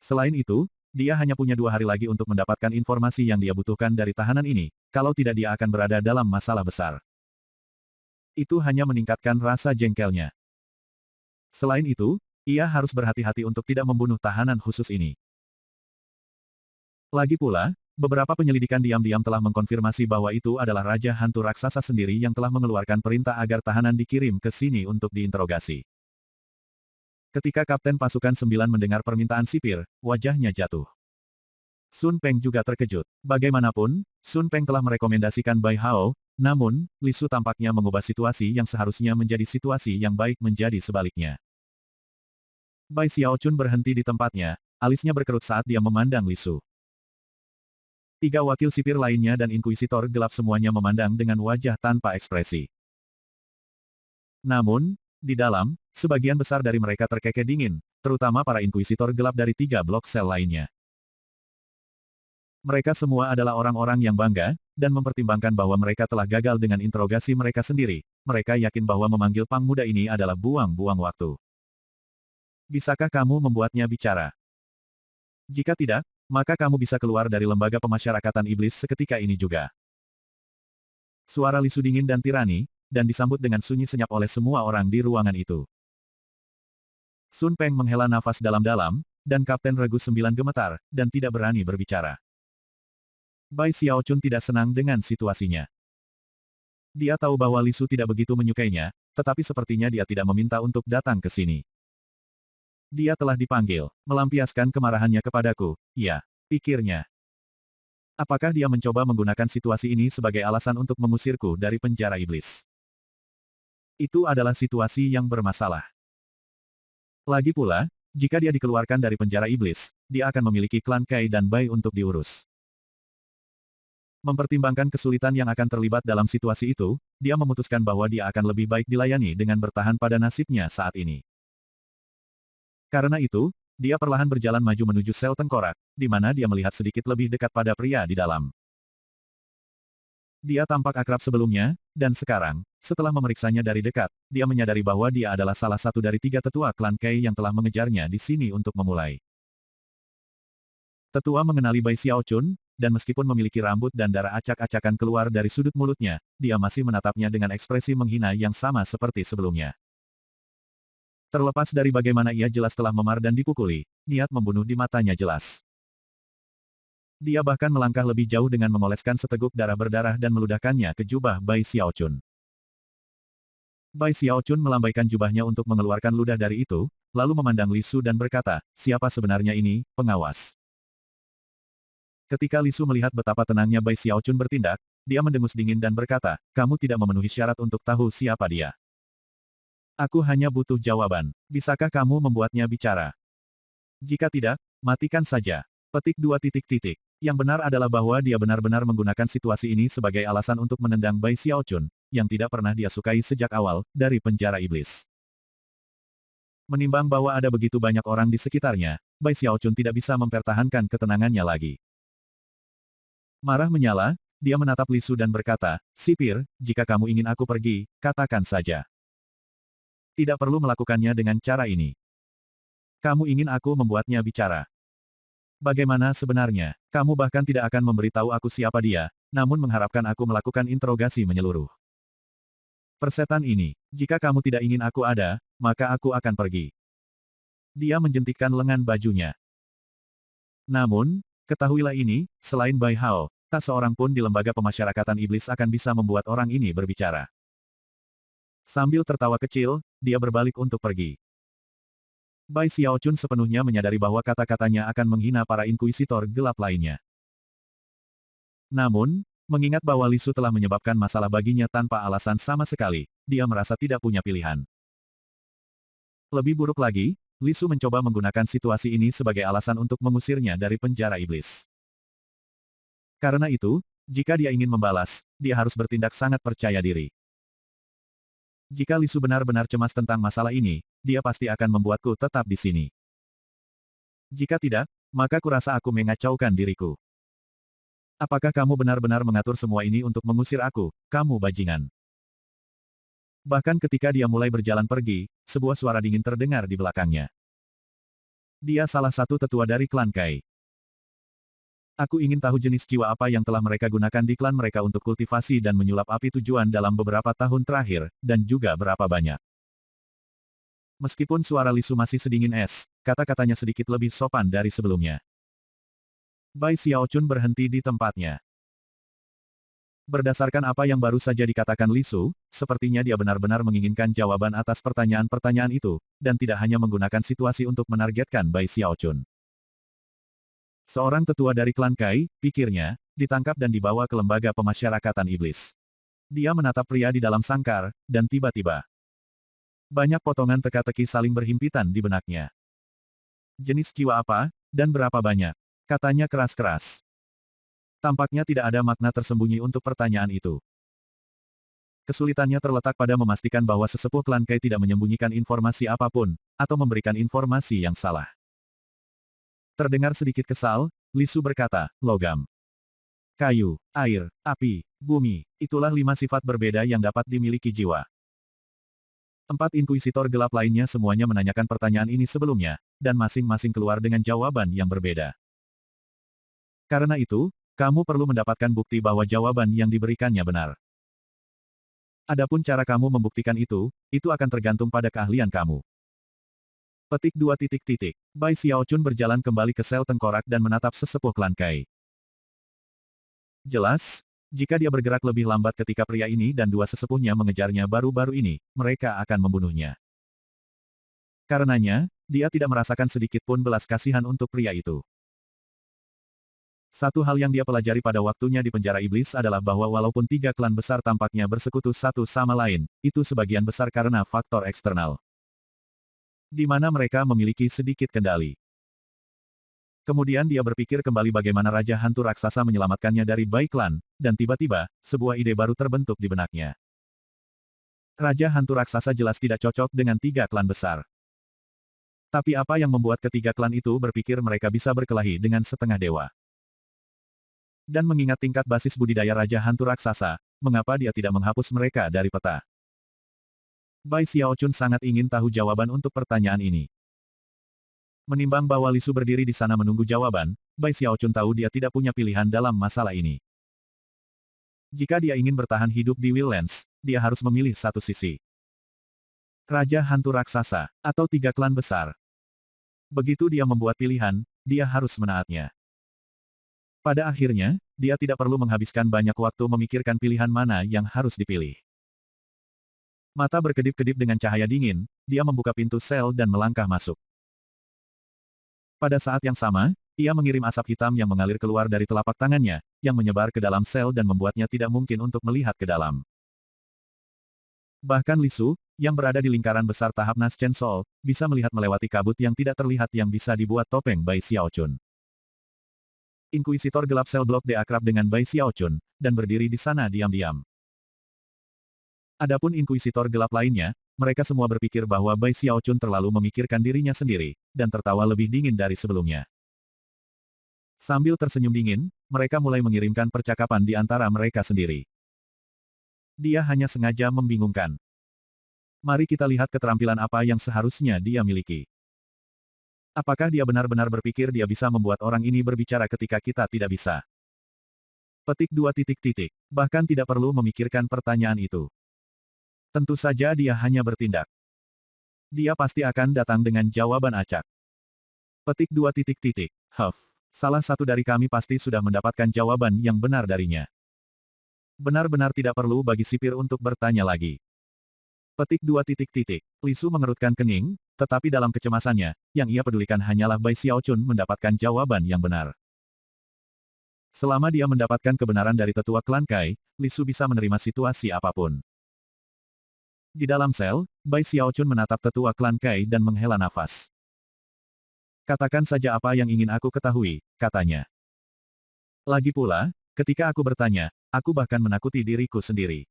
Selain itu, dia hanya punya 2 hari lagi untuk mendapatkan informasi yang dia butuhkan dari tahanan ini, kalau tidak dia akan berada dalam masalah besar. Itu hanya meningkatkan rasa jengkelnya. Selain itu, ia harus berhati-hati untuk tidak membunuh tahanan khusus ini. Lagi pula, beberapa penyelidikan diam-diam telah mengkonfirmasi bahwa itu adalah Raja Hantu Raksasa sendiri yang telah mengeluarkan perintah agar tahanan dikirim ke sini untuk diinterogasi. Ketika Kapten Pasukan 9 mendengar permintaan sipir, wajahnya jatuh. Sun Peng juga terkejut. Bagaimanapun, Sun Peng telah merekomendasikan Bai Hao, namun, Li Su tampaknya mengubah situasi yang seharusnya menjadi situasi yang baik menjadi sebaliknya. Bai Xiaochun berhenti di tempatnya, alisnya berkerut saat dia memandang Li Su. 3 wakil sipir lainnya dan inkuisitor gelap semuanya memandang dengan wajah tanpa ekspresi. Namun, di dalam, sebagian besar dari mereka terkekeh dingin, terutama para inkuisitor gelap dari 3 blok sel lainnya. Mereka semua adalah orang-orang yang bangga, dan mempertimbangkan bahwa mereka telah gagal dengan interogasi mereka sendiri, mereka yakin bahwa memanggil Pang muda ini adalah buang-buang waktu. Bisakah kamu membuatnya bicara? Jika tidak, maka kamu bisa keluar dari lembaga pemasyarakatan iblis seketika ini juga. Suara Li Su dingin dan tirani, dan disambut dengan sunyi senyap oleh semua orang di ruangan itu. Sun Peng menghela nafas dalam-dalam, dan Kapten Regu 9 gemetar, dan tidak berani berbicara. Bai Xiaochun tidak senang dengan situasinya. Dia tahu bahwa Li Su tidak begitu menyukainya, tetapi sepertinya dia tidak meminta untuk datang ke sini. Dia telah dipanggil, melampiaskan kemarahannya kepadaku, ya, pikirnya. Apakah dia mencoba menggunakan situasi ini sebagai alasan untuk mengusirku dari penjara iblis? Itu adalah situasi yang bermasalah. Lagi pula, jika dia dikeluarkan dari penjara iblis, dia akan memiliki klan Kai dan Bai untuk diurus. Mempertimbangkan kesulitan yang akan terlibat dalam situasi itu, dia memutuskan bahwa dia akan lebih baik dilayani dengan bertahan pada nasibnya saat ini. Karena itu, dia perlahan berjalan maju menuju sel tengkorak, di mana dia melihat sedikit lebih dekat pada pria di dalam. Dia tampak akrab sebelumnya, dan sekarang, setelah memeriksanya dari dekat, dia menyadari bahwa dia adalah salah satu dari 3 tetua klan Kai yang telah mengejarnya di sini untuk memulai. Tetua mengenali Bai Xiaochun, dan meskipun memiliki rambut dan darah acak-acakan keluar dari sudut mulutnya, dia masih menatapnya dengan ekspresi menghina yang sama seperti sebelumnya. Terlepas dari bagaimana ia jelas telah memar dan dipukuli, niat membunuh di matanya jelas. Dia bahkan melangkah lebih jauh dengan mengoleskan seteguk darah berdarah dan meludahkannya ke jubah Bai Xiaochun. Bai Xiaochun melambaikan jubahnya untuk mengeluarkan ludah dari itu, lalu memandang Li Su dan berkata, siapa sebenarnya ini, pengawas? Ketika Li Su melihat betapa tenangnya Bai Xiaochun bertindak, dia mendengus dingin dan berkata, kamu tidak memenuhi syarat untuk tahu siapa dia. Aku hanya butuh jawaban. Bisakah kamu membuatnya bicara? Jika tidak, matikan saja. Petik 2 titik. Yang benar adalah bahwa dia benar-benar menggunakan situasi ini sebagai alasan untuk menendang Bai Xiaochun, yang tidak pernah dia sukai sejak awal, dari penjara iblis. Menimbang bahwa ada begitu banyak orang di sekitarnya, Bai Xiaochun tidak bisa mempertahankan ketenangannya lagi. Marah menyala, dia menatap Li Su dan berkata, Sipir, jika kamu ingin aku pergi, katakan saja. Tidak perlu melakukannya dengan cara ini. Kamu ingin aku membuatnya bicara. Bagaimana sebenarnya? Kamu bahkan tidak akan memberitahu aku siapa dia, namun mengharapkan aku melakukan interogasi menyeluruh. Persetan ini, jika kamu tidak ingin aku ada, maka aku akan pergi. Dia menjentikkan lengan bajunya. Namun, ketahuilah ini, selain Bai Hao, tak seorang pun di lembaga pemasyarakatan iblis akan bisa membuat orang ini berbicara. Sambil tertawa kecil, dia berbalik untuk pergi. Bai Xiaochun sepenuhnya menyadari bahwa kata-katanya akan menghina para inkuisitor gelap lainnya. Namun, mengingat bahwa Li Su telah menyebabkan masalah baginya tanpa alasan sama sekali, dia merasa tidak punya pilihan. Lebih buruk lagi, Li Su mencoba menggunakan situasi ini sebagai alasan untuk mengusirnya dari penjara iblis. Karena itu, jika dia ingin membalas, dia harus bertindak sangat percaya diri. Jika Li Su benar-benar cemas tentang masalah ini, dia pasti akan membuatku tetap di sini. Jika tidak, maka kurasa aku mengacaukan diriku. Apakah kamu benar-benar mengatur semua ini untuk mengusir aku, kamu bajingan? Bahkan ketika dia mulai berjalan pergi, sebuah suara dingin terdengar di belakangnya. Dia salah satu tetua dari klan Kai. Aku ingin tahu jenis jiwa apa yang telah mereka gunakan di klan mereka untuk kultivasi dan menyulap api tujuan dalam beberapa tahun terakhir, dan juga berapa banyak. Meskipun suara Li Su masih sedingin es, kata-katanya sedikit lebih sopan dari sebelumnya. Bai Xiaochun berhenti di tempatnya. Berdasarkan apa yang baru saja dikatakan Li Su, sepertinya dia benar-benar menginginkan jawaban atas pertanyaan-pertanyaan itu, dan tidak hanya menggunakan situasi untuk menargetkan Bai Xiaochun. Seorang tetua dari klan Kai, pikirnya, ditangkap dan dibawa ke lembaga pemasyarakatan iblis. Dia menatap pria di dalam sangkar, dan tiba-tiba. Banyak potongan teka-teki saling berhimpitan di benaknya. Jenis jiwa apa, dan berapa banyak? Katanya keras-keras. Tampaknya tidak ada makna tersembunyi untuk pertanyaan itu. Kesulitannya terletak pada memastikan bahwa sesepuh klan Kai tidak menyembunyikan informasi apapun, atau memberikan informasi yang salah. Terdengar sedikit kesal, Li Su berkata, logam, kayu, air, api, bumi, itulah 5 sifat berbeda yang dapat dimiliki jiwa. 4 inkuisitor gelap lainnya semuanya menanyakan pertanyaan ini sebelumnya, dan masing-masing keluar dengan jawaban yang berbeda. Karena itu, kamu perlu mendapatkan bukti bahwa jawaban yang diberikannya benar. Adapun cara kamu membuktikan itu akan tergantung pada keahlian kamu. Petik 2 titik titik. Bai Xiaochun berjalan kembali ke sel tengkorak dan menatap sesepuh klan Kai. Jelas, jika dia bergerak lebih lambat ketika pria ini dan dua sesepuhnya mengejarnya baru-baru ini, mereka akan membunuhnya. Karenanya, dia tidak merasakan sedikit pun belas kasihan untuk pria itu. Satu hal yang dia pelajari pada waktunya di penjara iblis adalah bahwa walaupun tiga klan besar tampaknya bersekutu satu sama lain, itu sebagian besar karena faktor eksternal, di mana mereka memiliki sedikit kendali. Kemudian dia berpikir kembali bagaimana Raja Hantu Raksasa menyelamatkannya dari Bai Klan, dan tiba-tiba, sebuah ide baru terbentuk di benaknya. Raja Hantu Raksasa jelas tidak cocok dengan tiga klan besar. Tapi apa yang membuat ketiga klan itu berpikir mereka bisa berkelahi dengan setengah dewa? Dan mengingat tingkat basis budidaya Raja Hantu Raksasa, mengapa dia tidak menghapus mereka dari peta? Bai Xiaochun sangat ingin tahu jawaban untuk pertanyaan ini. Menimbang bahwa Li Su berdiri di sana menunggu jawaban, Bai Xiaochun tahu dia tidak punya pilihan dalam masalah ini. Jika dia ingin bertahan hidup di Willlands, dia harus memilih satu sisi. Raja Hantu Raksasa, atau tiga klan besar. Begitu dia membuat pilihan, dia harus menaatnya. Pada akhirnya, dia tidak perlu menghabiskan banyak waktu memikirkan pilihan mana yang harus dipilih. Mata berkedip-kedip dengan cahaya dingin, dia membuka pintu sel dan melangkah masuk. Pada saat yang sama, ia mengirim asap hitam yang mengalir keluar dari telapak tangannya, yang menyebar ke dalam sel dan membuatnya tidak mungkin untuk melihat ke dalam. Bahkan Li Su, yang berada di lingkaran besar tahap Nas Chen Sol, bisa melihat melewati kabut yang tidak terlihat yang bisa dibuat topeng Bai Xiaochun. Inkuisitor gelap sel blok D akrab dengan Bai Xiaochun, dan berdiri di sana diam-diam. Adapun inkuisitor gelap lainnya, mereka semua berpikir bahwa Bai Xiaochun terlalu memikirkan dirinya sendiri, dan tertawa lebih dingin dari sebelumnya. Sambil tersenyum dingin, mereka mulai mengirimkan percakapan di antara mereka sendiri. Dia hanya sengaja membingungkan. Mari kita lihat keterampilan apa yang seharusnya dia miliki. Apakah dia benar-benar berpikir dia bisa membuat orang ini berbicara ketika kita tidak bisa? Petik 2 titik titik. Bahkan tidak perlu memikirkan pertanyaan itu. Tentu saja dia hanya bertindak. Dia pasti akan datang dengan jawaban acak. Petik 2 titik titik. Salah satu dari kami pasti sudah mendapatkan jawaban yang benar darinya. Benar-benar tidak perlu bagi sipir untuk bertanya lagi. Petik 2 titik titik. Li Su mengerutkan kening, tetapi dalam kecemasannya, yang ia pedulikan hanyalah Bai Xiaochun mendapatkan jawaban yang benar. Selama dia mendapatkan kebenaran dari tetua klan Kai, Li Su bisa menerima situasi apapun. Di dalam sel, Bai Xiaochun menatap tetua klan Kai dan menghela nafas. Katakan saja apa yang ingin aku ketahui, katanya. Lagi pula, ketika aku bertanya, aku bahkan menakuti diriku sendiri.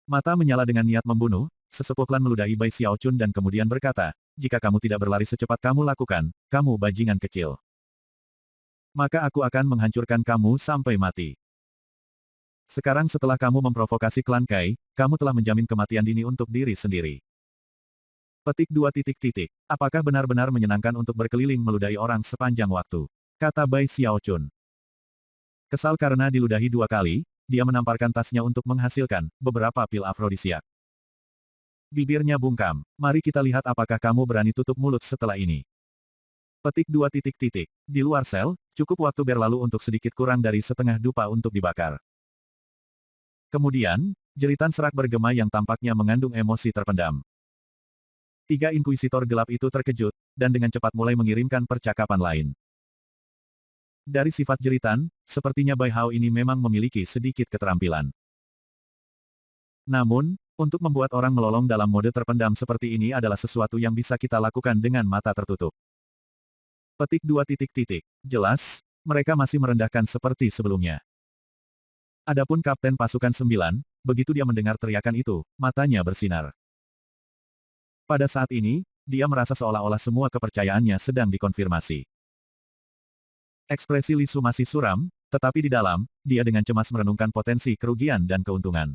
Mata menyala dengan niat membunuh, sesepuh klan meludahi Bai Xiaochun dan kemudian berkata, jika kamu tidak berlari secepat kamu lakukan, kamu bajingan kecil. Maka aku akan menghancurkan kamu sampai mati. Sekarang setelah kamu memprovokasi klan Kai, kamu telah menjamin kematian dini untuk diri sendiri. Petik 2 titik titik. Apakah benar-benar menyenangkan untuk berkeliling meludahi orang sepanjang waktu? Kata Bai Xiaochun. Kesal karena diludahi 2 kali, dia menamparkan tasnya untuk menghasilkan beberapa pil afrodisiak. Bibirnya bungkam. Mari kita lihat apakah kamu berani tutup mulut setelah ini. Petik 2 titik titik. Di luar sel, cukup waktu berlalu untuk sedikit kurang dari setengah dupa untuk dibakar. Kemudian, jeritan serak bergema yang tampaknya mengandung emosi terpendam. 3 inkuisitor gelap itu terkejut, dan dengan cepat mulai mengirimkan percakapan lain. Dari sifat jeritan, sepertinya Bai Hao ini memang memiliki sedikit keterampilan. Namun, untuk membuat orang melolong dalam mode terpendam seperti ini adalah sesuatu yang bisa kita lakukan dengan mata tertutup. Petik 2 titik titik. Jelas, mereka masih merendahkan seperti sebelumnya. Adapun Kapten Pasukan 9, begitu dia mendengar teriakan itu, matanya bersinar. Pada saat ini, dia merasa seolah-olah semua kepercayaannya sedang dikonfirmasi. Ekspresi Li Su masih suram, tetapi di dalam, dia dengan cemas merenungkan potensi kerugian dan keuntungan.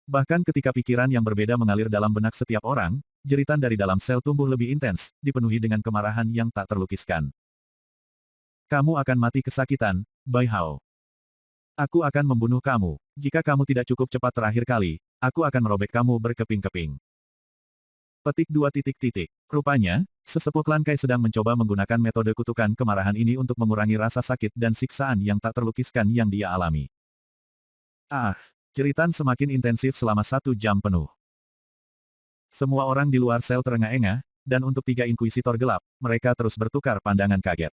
Bahkan ketika pikiran yang berbeda mengalir dalam benak setiap orang, jeritan dari dalam sel tumbuh lebih intens, dipenuhi dengan kemarahan yang tak terlukiskan. Kamu akan mati kesakitan, Bai Hao. Aku akan membunuh kamu. Jika kamu tidak cukup cepat terakhir kali, aku akan merobek kamu berkeping-keping. Petik 2 titik. Rupanya, sesepuh klan Kai sedang mencoba menggunakan metode kutukan kemarahan ini untuk mengurangi rasa sakit dan siksaan yang tak terlukiskan yang dia alami. Ah, jeritan semakin intensif selama 1 jam penuh. Semua orang di luar sel terengah-engah, dan untuk 3 inkuisitor gelap, mereka terus bertukar pandangan kaget.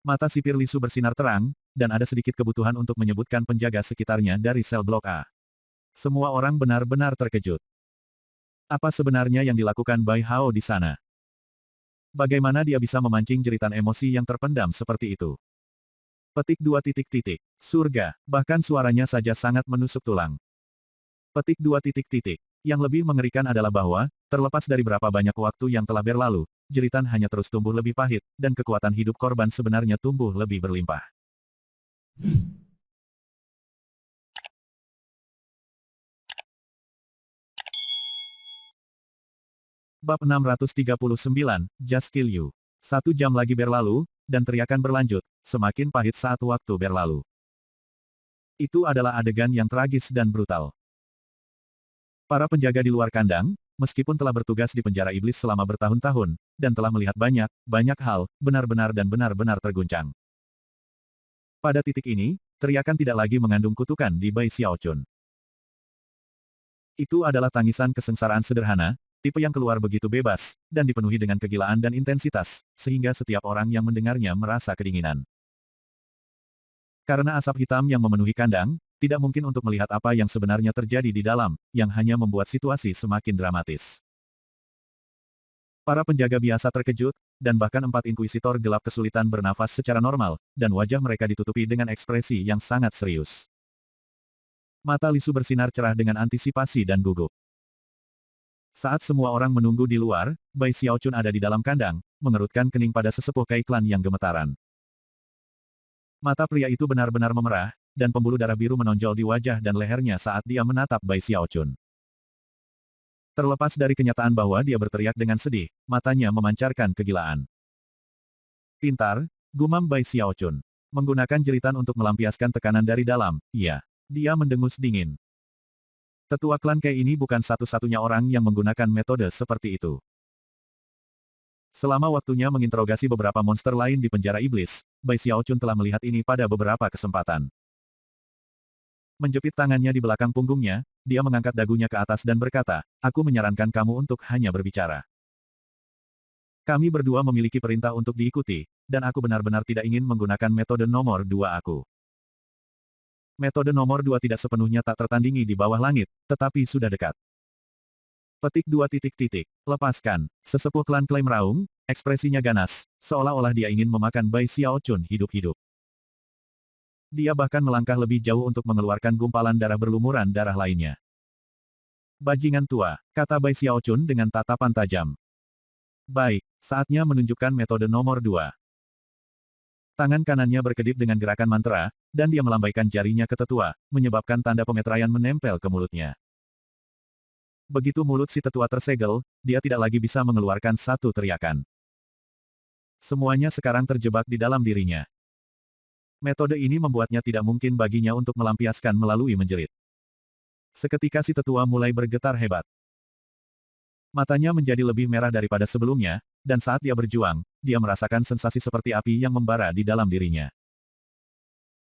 Mata sipir Lisu bersinar terang, dan ada sedikit kebutuhan untuk menyebutkan penjaga sekitarnya dari sel blok A. Semua orang benar-benar terkejut. Apa sebenarnya yang dilakukan Bai Hao di sana? Bagaimana dia bisa memancing jeritan emosi yang terpendam seperti itu? Petik 2 titik. Surga, bahkan suaranya saja sangat menusuk tulang. Petik 2 titik. Yang lebih mengerikan adalah bahwa, terlepas dari berapa banyak waktu yang telah berlalu, jeritan hanya terus tumbuh lebih pahit, dan kekuatan hidup korban sebenarnya tumbuh lebih berlimpah. Bab 639, Just Kill You. 1 jam lagi berlalu, dan teriakan berlanjut, semakin pahit saat waktu berlalu. Itu adalah adegan yang tragis dan brutal. Para penjaga di luar kandang, meskipun telah bertugas di penjara iblis selama bertahun-tahun, dan telah melihat banyak hal, benar-benar dan benar-benar terguncang. Pada titik ini, teriakan tidak lagi mengandung kutukan di Bai Xiaochun. Itu adalah tangisan kesengsaraan sederhana, tipe yang keluar begitu bebas, dan dipenuhi dengan kegilaan dan intensitas, sehingga setiap orang yang mendengarnya merasa kedinginan. Karena asap hitam yang memenuhi kandang, tidak mungkin untuk melihat apa yang sebenarnya terjadi di dalam, yang hanya membuat situasi semakin dramatis. Para penjaga biasa terkejut, dan bahkan 4 inkuisitor gelap kesulitan bernafas secara normal, dan wajah mereka ditutupi dengan ekspresi yang sangat serius. Mata Lisu bersinar cerah dengan antisipasi dan gugup. Saat semua orang menunggu di luar, Bai Xiaochun ada di dalam kandang, mengerutkan kening pada sesepuh Kai Klan yang gemetaran. Mata pria itu benar-benar memerah, dan pembuluh darah biru menonjol di wajah dan lehernya saat dia menatap Bai Xiaochun. Terlepas dari kenyataan bahwa dia berteriak dengan sedih, matanya memancarkan kegilaan. Pintar, gumam Bai Xiaochun. Menggunakan jeritan untuk melampiaskan tekanan dari dalam, iya. Dia mendengus dingin. Tetua klan Kai ini bukan satu-satunya orang yang menggunakan metode seperti itu. Selama waktunya menginterogasi beberapa monster lain di penjara iblis, Bai Xiaochun telah melihat ini pada beberapa kesempatan. Menjepit tangannya di belakang punggungnya, dia mengangkat dagunya ke atas dan berkata, "Aku menyarankan kamu untuk hanya berbicara. Kami berdua memiliki perintah untuk diikuti, dan aku benar-benar tidak ingin menggunakan metode nomor 2 aku. Metode nomor 2 tidak sepenuhnya tak tertandingi di bawah langit, tetapi sudah dekat." Petik 2 titik. Lepaskan. Sesepuh klan klaim raung, ekspresinya ganas, seolah-olah dia ingin memakan Bai Xiaochun hidup-hidup. Dia bahkan melangkah lebih jauh untuk mengeluarkan gumpalan darah berlumuran darah lainnya. "Bajingan tua," kata Bai Xiaochun dengan tatapan tajam. "Baik, saatnya menunjukkan metode nomor 2. Tangan kanannya berkedip dengan gerakan mantra, dan dia melambaikan jarinya ke tetua, menyebabkan tanda pemeteraian menempel ke mulutnya. Begitu mulut si tetua tersegel, dia tidak lagi bisa mengeluarkan satu teriakan. Semuanya sekarang terjebak di dalam dirinya. Metode ini membuatnya tidak mungkin baginya untuk melampiaskan melalui menjerit. Seketika si tetua mulai bergetar hebat. Matanya menjadi lebih merah daripada sebelumnya, dan saat dia berjuang, dia merasakan sensasi seperti api yang membara di dalam dirinya.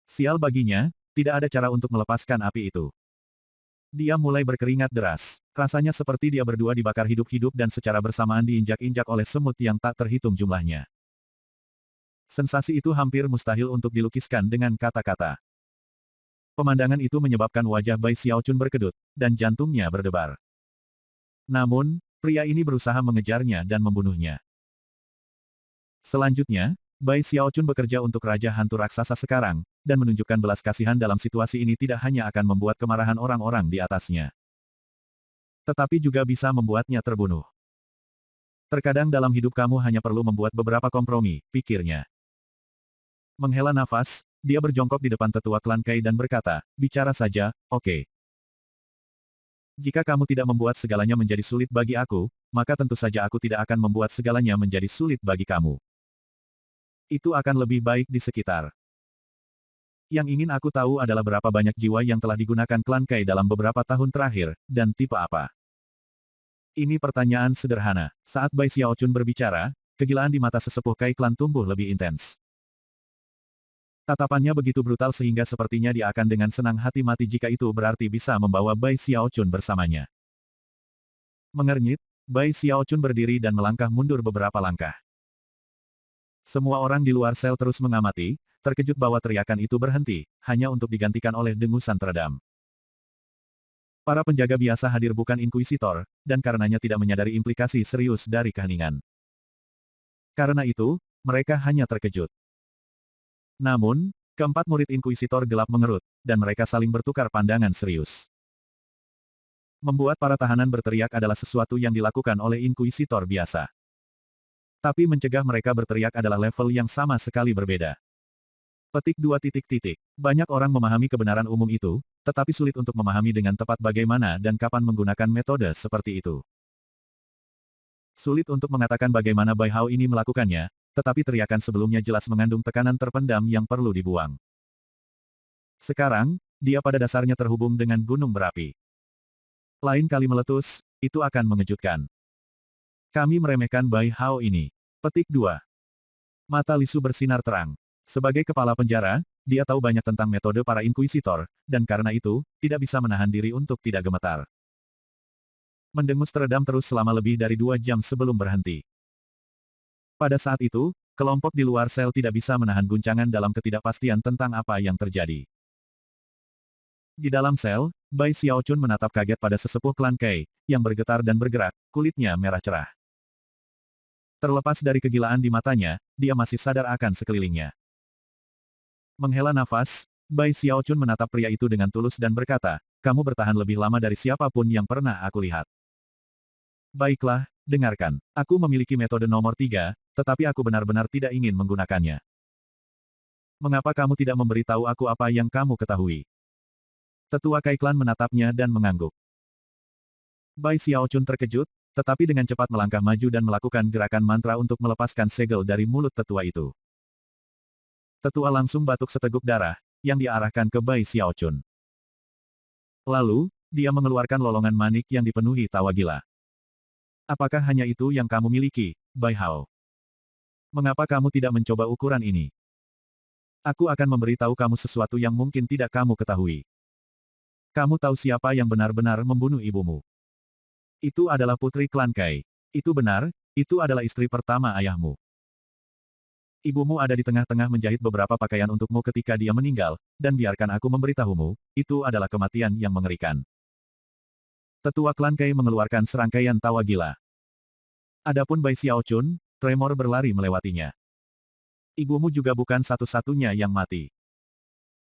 Sial baginya, tidak ada cara untuk melepaskan api itu. Dia mulai berkeringat deras. Rasanya seperti dia berdua dibakar hidup-hidup dan secara bersamaan diinjak-injak oleh semut yang tak terhitung jumlahnya. Sensasi itu hampir mustahil untuk dilukiskan dengan kata-kata. Pemandangan itu menyebabkan wajah Bai Xiaochun berkedut, dan jantungnya berdebar. Namun, pria ini berusaha mengejarnya dan membunuhnya. Selanjutnya, Bai Xiaochun bekerja untuk Raja Hantu Raksasa sekarang, dan menunjukkan belas kasihan dalam situasi ini tidak hanya akan membuat kemarahan orang-orang di atasnya, tetapi juga bisa membuatnya terbunuh. Terkadang dalam hidup kamu hanya perlu membuat beberapa kompromi, pikirnya. Menghela nafas, dia berjongkok di depan tetua klan Kai dan berkata, "Bicara saja, oke. Jika kamu tidak membuat segalanya menjadi sulit bagi aku, maka tentu saja aku tidak akan membuat segalanya menjadi sulit bagi kamu. Itu akan lebih baik di sekitar. Yang ingin aku tahu adalah berapa banyak jiwa yang telah digunakan klan Kai dalam beberapa tahun terakhir, dan tipe apa." Ini pertanyaan sederhana. Saat Bai Xiaochun berbicara, kegilaan di mata sesepuh Kai Klan tumbuh lebih intens. Tatapannya begitu brutal sehingga sepertinya dia akan dengan senang hati mati jika itu berarti bisa membawa Bai Xiaochun bersamanya. Mengernyit, Bai Xiaochun berdiri dan melangkah mundur beberapa langkah. Semua orang di luar sel terus mengamati, terkejut bahwa teriakan itu berhenti, hanya untuk digantikan oleh dengusan teredam. Para penjaga biasa hadir bukan inkuisitor, dan karenanya tidak menyadari implikasi serius dari keheningan. Karena itu, mereka hanya terkejut. Namun, keempat murid inkuisitor gelap mengerut, dan mereka saling bertukar pandangan serius. Membuat para tahanan berteriak adalah sesuatu yang dilakukan oleh inkuisitor biasa. Tapi mencegah mereka berteriak adalah level yang sama sekali berbeda. Petik 2. Banyak orang memahami kebenaran umum itu, tetapi sulit untuk memahami dengan tepat bagaimana dan kapan menggunakan metode seperti itu. Sulit untuk mengatakan bagaimana Bai Hao ini melakukannya, tetapi teriakan sebelumnya jelas mengandung tekanan terpendam yang perlu dibuang. Sekarang, dia pada dasarnya terhubung dengan gunung berapi. Lain kali meletus, itu akan mengejutkan. Kami meremehkan Bai Hao ini. Petik 2. Mata Lisu bersinar terang. Sebagai kepala penjara, dia tahu banyak tentang metode para inkuisitor, dan karena itu, tidak bisa menahan diri untuk tidak gemetar. Mendengus teredam terus selama lebih dari 2 jam sebelum berhenti. Pada saat itu, kelompok di luar sel tidak bisa menahan guncangan dalam ketidakpastian tentang apa yang terjadi. Di dalam sel, Bai Xiaochun menatap kaget pada sesepuh klan Kai, yang bergetar dan bergerak, kulitnya merah cerah. Terlepas dari kegilaan di matanya, dia masih sadar akan sekelilingnya. Menghela nafas, Bai Xiaochun menatap pria itu dengan tulus dan berkata, "Kamu bertahan lebih lama dari siapapun yang pernah aku lihat. Baiklah, dengarkan. Aku memiliki metode nomor 3, tetapi aku benar-benar tidak ingin menggunakannya. Mengapa kamu tidak memberitahu aku apa yang kamu ketahui?" Tetua Kai Klan menatapnya dan mengangguk. Bai Xiaochun terkejut, tetapi dengan cepat melangkah maju dan melakukan gerakan mantra untuk melepaskan segel dari mulut tetua itu. Tetua langsung batuk seteguk darah, yang diarahkan ke Bai Xiaochun. Lalu, dia mengeluarkan lolongan manik yang dipenuhi tawa gila. "Apakah hanya itu yang kamu miliki, Bai Hao? Mengapa kamu tidak mencoba ukuran ini? Aku akan memberitahu kamu sesuatu yang mungkin tidak kamu ketahui. Kamu tahu siapa yang benar-benar membunuh ibumu? Itu adalah putri klan Kai. Itu benar, itu adalah istri pertama ayahmu. Ibumu ada di tengah-tengah menjahit beberapa pakaian untukmu ketika dia meninggal, dan biarkan aku memberitahumu, itu adalah kematian yang mengerikan." Tetua klan Kai mengeluarkan serangkaian tawa gila. Adapun Bai Xiaochun, tremor berlari melewatinya. Ibumu juga bukan satu-satunya yang mati.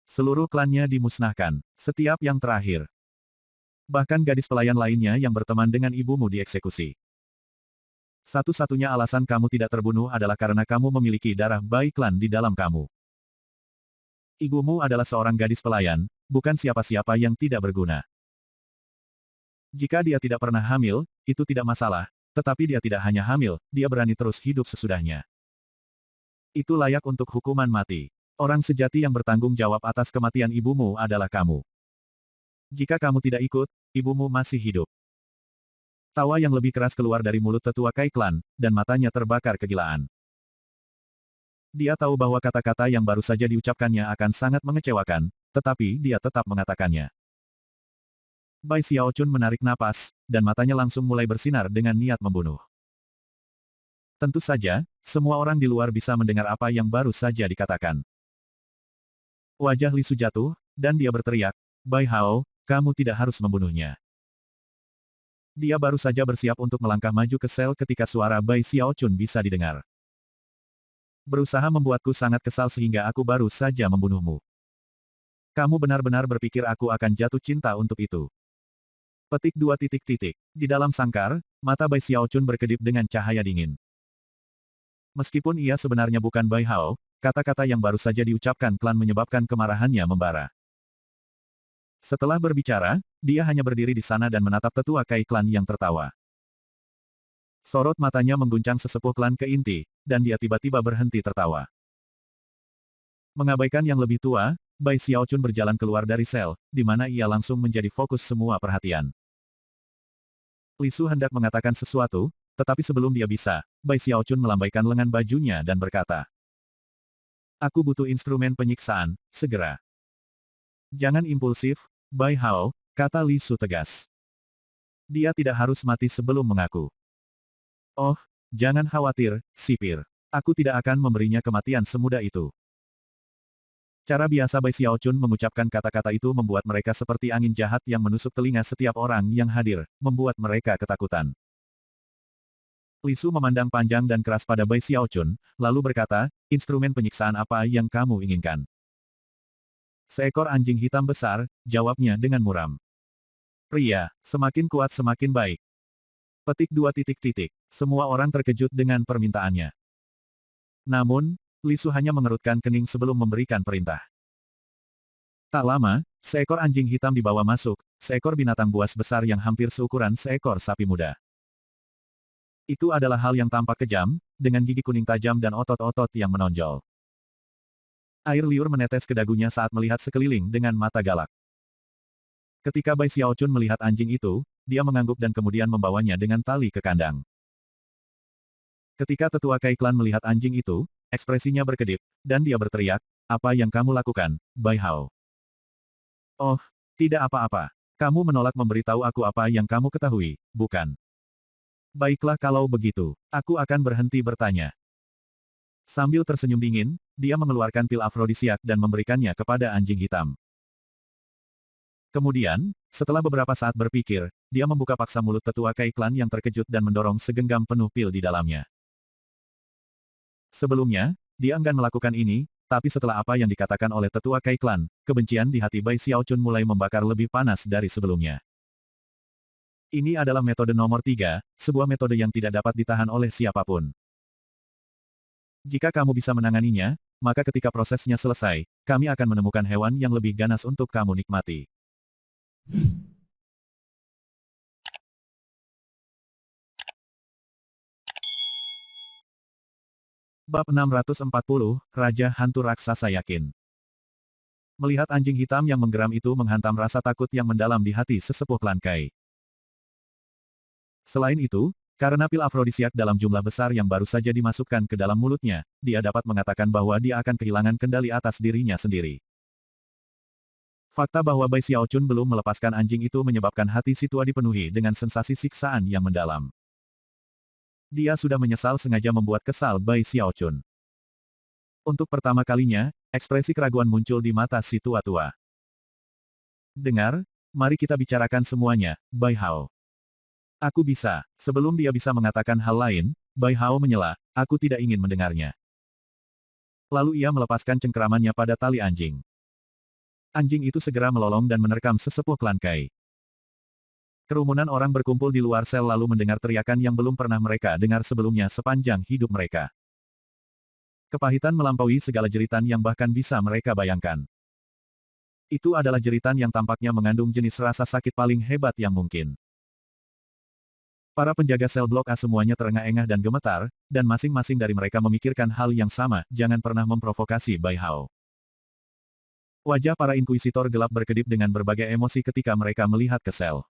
Seluruh klannya dimusnahkan, setiap yang terakhir. Bahkan gadis pelayan lainnya yang berteman dengan ibumu dieksekusi. Satu-satunya alasan kamu tidak terbunuh adalah karena kamu memiliki darah Bai Klan di dalam kamu. Ibumu adalah seorang gadis pelayan, bukan siapa-siapa yang tidak berguna. Jika dia tidak pernah hamil, itu tidak masalah, tetapi dia tidak hanya hamil, dia berani terus hidup sesudahnya. Itu layak untuk hukuman mati. Orang sejati yang bertanggung jawab atas kematian ibumu adalah kamu. Jika kamu tidak ikut, ibumu masih hidup. Tawa yang lebih keras keluar dari mulut tetua Kai Klan, dan matanya terbakar kegilaan. Dia tahu bahwa kata-kata yang baru saja diucapkannya akan sangat mengecewakan, tetapi dia tetap mengatakannya. Bai Xiaochun menarik napas, dan matanya langsung mulai bersinar dengan niat membunuh. Tentu saja, semua orang di luar bisa mendengar apa yang baru saja dikatakan. Wajah Lisu jatuh, dan dia berteriak, "Bai Hao, kamu tidak harus membunuhnya." Dia baru saja bersiap untuk melangkah maju ke sel ketika suara Bai Xiaochun bisa didengar. "Berusaha membuatku sangat kesal sehingga aku baru saja membunuhmu. Kamu benar-benar berpikir aku akan jatuh cinta untuk itu?" Petik 2. Di dalam sangkar, mata Bai Xiaochun berkedip dengan cahaya dingin. Meskipun ia sebenarnya bukan Bai Hao, kata-kata yang baru saja diucapkan klan menyebabkan kemarahannya membara. Setelah berbicara, dia hanya berdiri di sana dan menatap tetua Kai Klan yang tertawa. Sorot matanya mengguncang sesepuh klan ke inti, dan dia tiba-tiba berhenti tertawa. Mengabaikan yang lebih tua, Bai Xiaochun berjalan keluar dari sel, di mana ia langsung menjadi fokus semua perhatian. Li Su hendak mengatakan sesuatu, tetapi sebelum dia bisa, Bai Xiaochun melambaikan lengan bajunya dan berkata, "Aku butuh instrumen penyiksaan, segera." "Jangan impulsif, Bai Hao," kata Li Su tegas. "Dia tidak harus mati sebelum mengaku." "Oh, jangan khawatir, sipir. Aku tidak akan memberinya kematian semudah itu." Cara biasa Bai Xiaochun mengucapkan kata-kata itu membuat mereka seperti angin jahat yang menusuk telinga setiap orang yang hadir, membuat mereka ketakutan. Li Su memandang panjang dan keras pada Bai Xiaochun, lalu berkata, "Instrumen penyiksaan apa yang kamu inginkan?" "Seekor anjing hitam besar," jawabnya dengan muram. "Pria, semakin kuat semakin baik." Petik 2. Semua orang terkejut dengan permintaannya. Namun, Li Su hanya mengerutkan kening sebelum memberikan perintah. Tak lama, seekor anjing hitam dibawa masuk, seekor binatang buas besar yang hampir seukuran seekor sapi muda. Itu adalah hal yang tampak kejam, dengan gigi kuning tajam dan otot-otot yang menonjol. Air liur menetes ke dagunya saat melihat sekeliling dengan mata galak. Ketika Bai Xiaochun melihat anjing itu, dia mengangguk dan kemudian membawanya dengan tali ke kandang. Ketika tetua Kai Clan melihat anjing itu, ekspresinya berkedip, dan dia berteriak, "Apa yang kamu lakukan, Bai Hao?" "Oh, tidak apa-apa. Kamu menolak memberitahu aku apa yang kamu ketahui, bukan?" "Baiklah kalau begitu, aku akan berhenti bertanya." Sambil tersenyum dingin, dia mengeluarkan pil afrodisiak dan memberikannya kepada anjing hitam. Kemudian, setelah beberapa saat berpikir, dia membuka paksa mulut tetua Kai Clan yang terkejut dan mendorong segenggam penuh pil di dalamnya. Sebelumnya, dia enggan melakukan ini, tapi setelah apa yang dikatakan oleh tetua Kai Clan, kebencian di hati Bai Xiaochun mulai membakar lebih panas dari sebelumnya. Ini adalah metode nomor 3, sebuah metode yang tidak dapat ditahan oleh siapapun. Jika kamu bisa menanganinya, maka ketika prosesnya selesai, kami akan menemukan hewan yang lebih ganas untuk kamu nikmati. Bab 640, Raja Hantu Raksasa Yakin. Melihat anjing hitam yang menggeram itu menghantam rasa takut yang mendalam di hati sesepuh klan Kai. Selain itu, karena pil afrodisiak dalam jumlah besar yang baru saja dimasukkan ke dalam mulutnya, dia dapat mengatakan bahwa dia akan kehilangan kendali atas dirinya sendiri. Fakta bahwa Bai Xiaochun belum melepaskan anjing itu menyebabkan hati si tua dipenuhi dengan sensasi siksaan yang mendalam. Dia sudah menyesal sengaja membuat kesal Bai Xiaochun. Untuk pertama kalinya, ekspresi keraguan muncul di mata si tua-tua. "Dengar, mari kita bicarakan semuanya, Bai Hao." "Aku bisa." Sebelum dia bisa mengatakan hal lain, Bai Hao menyela, "Aku tidak ingin mendengarnya." Lalu ia melepaskan cengkeramannya pada tali anjing. Anjing itu segera melolong dan menerkam sesepuh klan Kai. Kerumunan orang berkumpul di luar sel lalu mendengar teriakan yang belum pernah mereka dengar sebelumnya sepanjang hidup mereka. Kepahitan melampaui segala jeritan yang bahkan bisa mereka bayangkan. Itu adalah jeritan yang tampaknya mengandung jenis rasa sakit paling hebat yang mungkin. Para penjaga sel blok A semuanya terengah-engah dan gemetar, dan masing-masing dari mereka memikirkan hal yang sama, jangan pernah memprovokasi Bai Hao. Wajah para inkuisitor gelap berkedip dengan berbagai emosi ketika mereka melihat ke sel.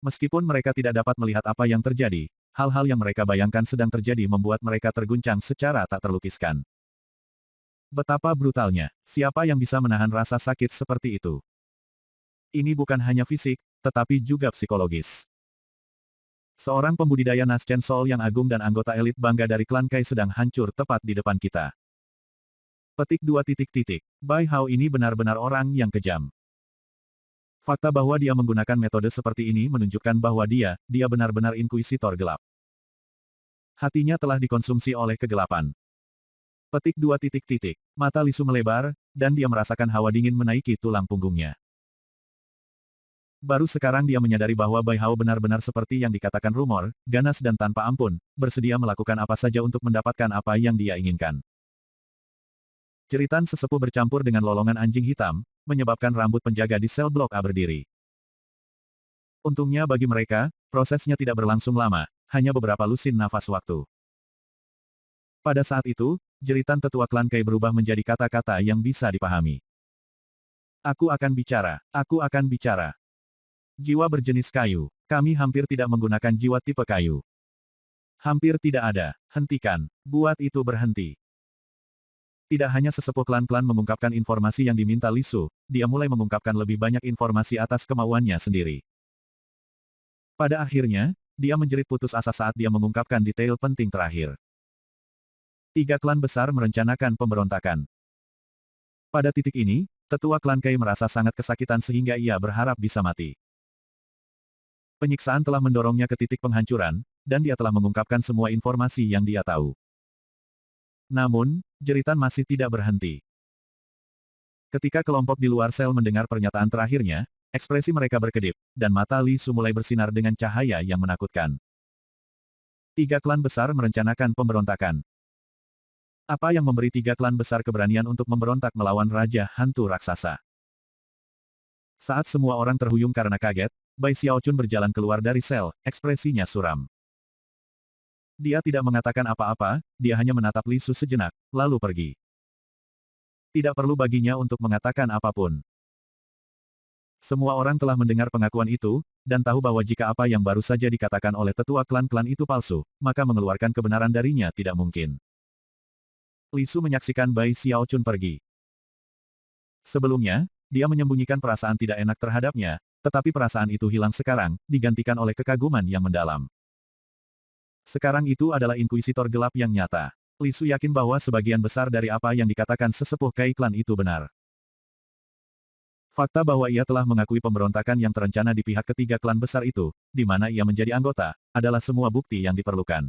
Meskipun mereka tidak dapat melihat apa yang terjadi, hal-hal yang mereka bayangkan sedang terjadi membuat mereka terguncang secara tak terlukiskan. Betapa brutalnya, siapa yang bisa menahan rasa sakit seperti itu? Ini bukan hanya fisik, tetapi juga psikologis. Seorang pembudidaya Naschen Soul yang agung dan anggota elit bangga dari klan Kai sedang hancur tepat di depan kita. Petik 2. Bai Hao ini benar-benar orang yang kejam. Fakta bahwa dia menggunakan metode seperti ini menunjukkan bahwa dia benar-benar inkuisitor gelap. Hatinya telah dikonsumsi oleh kegelapan. Petik 2. Mata Li Su melebar, dan dia merasakan hawa dingin menaiki tulang punggungnya. Baru sekarang dia menyadari bahwa Bai Hao benar-benar seperti yang dikatakan rumor, ganas dan tanpa ampun, bersedia melakukan apa saja untuk mendapatkan apa yang dia inginkan. Jeritan sesepuh bercampur dengan lolongan anjing hitam, menyebabkan rambut penjaga di sel blok A berdiri. Untungnya bagi mereka, prosesnya tidak berlangsung lama, hanya beberapa lusin nafas waktu. Pada saat itu, jeritan tetua klan Kai berubah menjadi kata-kata yang bisa dipahami. "Aku akan bicara, aku akan bicara." Jiwa berjenis kayu. Kami hampir tidak menggunakan jiwa tipe kayu. Hampir tidak ada. Hentikan. Buat itu berhenti. Tidak hanya sesepuh klan-klan mengungkapkan informasi yang diminta Li Su, dia mulai mengungkapkan lebih banyak informasi atas kemauannya sendiri. Pada akhirnya, dia menjerit putus asa saat dia mengungkapkan detail penting terakhir. 3 klan besar merencanakan pemberontakan. Pada titik ini, tetua klan Kai merasa sangat kesakitan sehingga ia berharap bisa mati. Penyiksaan telah mendorongnya ke titik penghancuran, dan dia telah mengungkapkan semua informasi yang dia tahu. Namun, jeritan masih tidak berhenti. Ketika kelompok di luar sel mendengar pernyataan terakhirnya, ekspresi mereka berkedip, dan mata Li Su mulai bersinar dengan cahaya yang menakutkan. 3 klan besar merencanakan pemberontakan. Apa yang memberi 3 klan besar keberanian untuk memberontak melawan Raja Hantu Raksasa? Saat semua orang terhuyung karena kaget, Bai Xiaochun berjalan keluar dari sel, ekspresinya suram. Dia tidak mengatakan apa-apa, dia hanya menatap Li Su sejenak, lalu pergi. Tidak perlu baginya untuk mengatakan apapun. Semua orang telah mendengar pengakuan itu, dan tahu bahwa jika apa yang baru saja dikatakan oleh tetua klan-klan itu palsu, maka mengeluarkan kebenaran darinya tidak mungkin. Li Su menyaksikan Bai Xiaochun pergi. Sebelumnya, dia menyembunyikan perasaan tidak enak terhadapnya, tetapi perasaan itu hilang sekarang, digantikan oleh kekaguman yang mendalam. Sekarang itu adalah inkuisitor gelap yang nyata. Li Su yakin bahwa sebagian besar dari apa yang dikatakan sesepuh Kai klan itu benar. Fakta bahwa ia telah mengakui pemberontakan yang terencana di pihak ketiga klan besar itu, di mana ia menjadi anggota, adalah semua bukti yang diperlukan.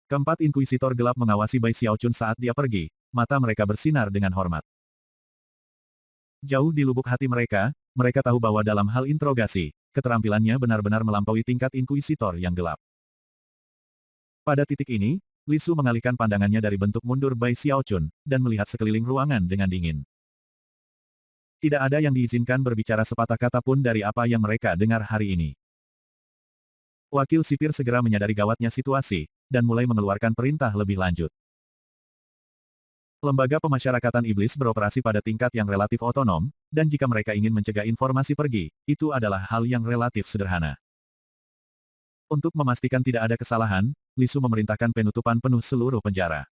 Keempat inkuisitor gelap mengawasi Bai Xiaochun saat dia pergi, mata mereka bersinar dengan hormat. Jauh di lubuk hati mereka tahu bahwa dalam hal interogasi, keterampilannya benar-benar melampaui tingkat inkuisitor yang gelap. Pada titik ini, Li Su mengalihkan pandangannya dari bentuk mundur Bai Xiaochun, dan melihat sekeliling ruangan dengan dingin. Tidak ada yang diizinkan berbicara sepatah kata pun dari apa yang mereka dengar hari ini. Wakil sipir segera menyadari gawatnya situasi, dan mulai mengeluarkan perintah lebih lanjut. Lembaga pemasyarakatan iblis beroperasi pada tingkat yang relatif otonom, dan jika mereka ingin mencegah informasi pergi, itu adalah hal yang relatif sederhana. Untuk memastikan tidak ada kesalahan, Li Su memerintahkan penutupan penuh seluruh penjara.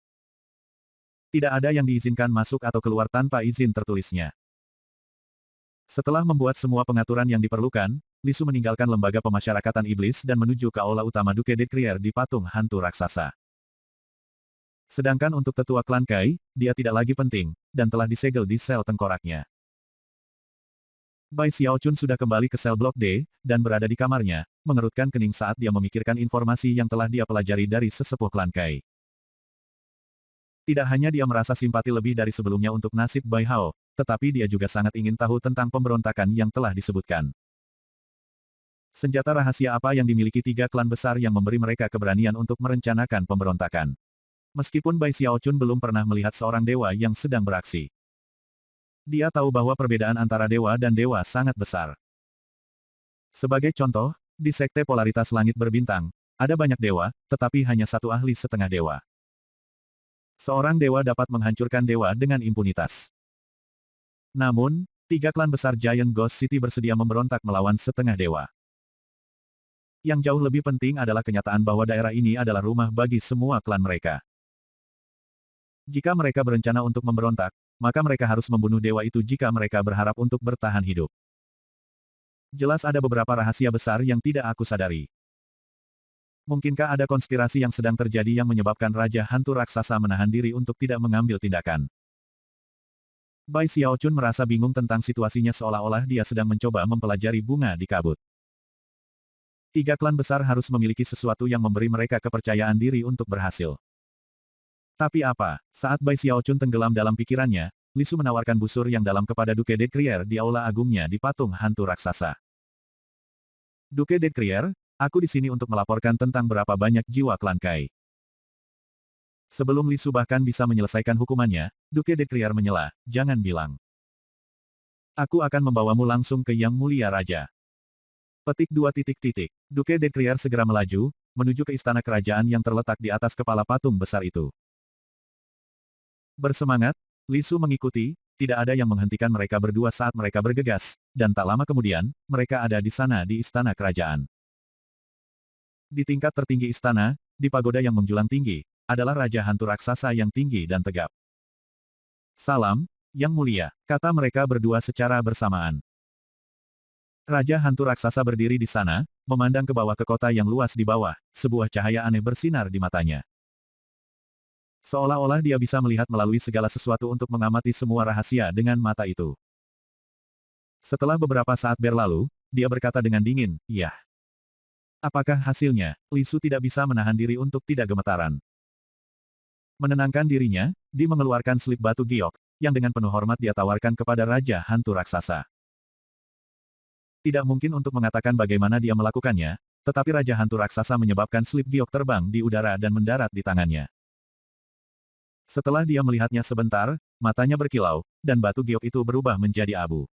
Tidak ada yang diizinkan masuk atau keluar tanpa izin tertulisnya. Setelah membuat semua pengaturan yang diperlukan, Li Su meninggalkan lembaga pemasyarakatan iblis dan menuju ke aula utama Duke de Crier di patung hantu raksasa. Sedangkan untuk tetua klan Kai, dia tidak lagi penting, dan telah disegel di sel tengkoraknya. Bai Xiaochun sudah kembali ke sel blok D, dan berada di kamarnya, mengerutkan kening saat dia memikirkan informasi yang telah dia pelajari dari sesepuh klan Kai. Tidak hanya dia merasa simpati lebih dari sebelumnya untuk nasib Bai Hao, tetapi dia juga sangat ingin tahu tentang pemberontakan yang telah disebutkan. Senjata rahasia apa yang dimiliki 3 klan besar yang memberi mereka keberanian untuk merencanakan pemberontakan? Meskipun Bai Xiaochun belum pernah melihat seorang dewa yang sedang beraksi. Dia tahu bahwa perbedaan antara dewa dan dewa sangat besar. Sebagai contoh, di Sekte Polaritas Langit Berbintang, ada banyak dewa, tetapi hanya satu ahli setengah dewa. Seorang dewa dapat menghancurkan dewa dengan impunitas. Namun, 3 klan besar Giant Ghost City bersedia memberontak melawan setengah dewa. Yang jauh lebih penting adalah kenyataan bahwa daerah ini adalah rumah bagi semua klan mereka. Jika mereka berencana untuk memberontak, maka mereka harus membunuh dewa itu jika mereka berharap untuk bertahan hidup. Jelas ada beberapa rahasia besar yang tidak aku sadari. Mungkinkah ada konspirasi yang sedang terjadi yang menyebabkan Raja Hantu Raksasa menahan diri untuk tidak mengambil tindakan? Bai Xiaochun merasa bingung tentang situasinya seolah-olah dia sedang mencoba mempelajari bunga di kabut. 3 klan besar harus memiliki sesuatu yang memberi mereka kepercayaan diri untuk berhasil. Tapi apa? Saat Bai Xiaochun tenggelam dalam pikirannya, Li Su menawarkan busur yang dalam kepada Duke de Crier di aula agungnya di patung hantu raksasa. Duke de Crier, aku di sini untuk melaporkan tentang berapa banyak jiwa klan Kai. Sebelum Li Su bahkan bisa menyelesaikan hukumannya, Duke de Crier menyela, jangan bilang. Aku akan membawamu langsung ke Yang Mulia Raja. Petik 2 titik. Duke de Crier segera melaju, menuju ke istana kerajaan yang terletak di atas kepala patung besar itu. Bersemangat, Li Su mengikuti, tidak ada yang menghentikan mereka berdua saat mereka bergegas, dan tak lama kemudian, mereka ada di sana di istana kerajaan. Di tingkat tertinggi istana, di pagoda yang menjulang tinggi, adalah Raja Hantu Raksasa yang tinggi dan tegap. "Salam, Yang Mulia," kata mereka berdua secara bersamaan. Raja Hantu Raksasa berdiri di sana, memandang ke bawah ke kota yang luas di bawah, sebuah cahaya aneh bersinar di matanya. Seolah-olah dia bisa melihat melalui segala sesuatu untuk mengamati semua rahasia dengan mata itu. Setelah beberapa saat berlalu, dia berkata dengan dingin, "Yah. Apakah hasilnya?" Li Su tidak bisa menahan diri untuk tidak gemetaran. Menenangkan dirinya, dia mengeluarkan selip batu giok, yang dengan penuh hormat dia tawarkan kepada Raja Hantu Raksasa. Tidak mungkin untuk mengatakan bagaimana dia melakukannya, tetapi Raja Hantu Raksasa menyebabkan selip giok terbang di udara dan mendarat di tangannya. Setelah dia melihatnya sebentar, matanya berkilau, dan batu giok itu berubah menjadi abu.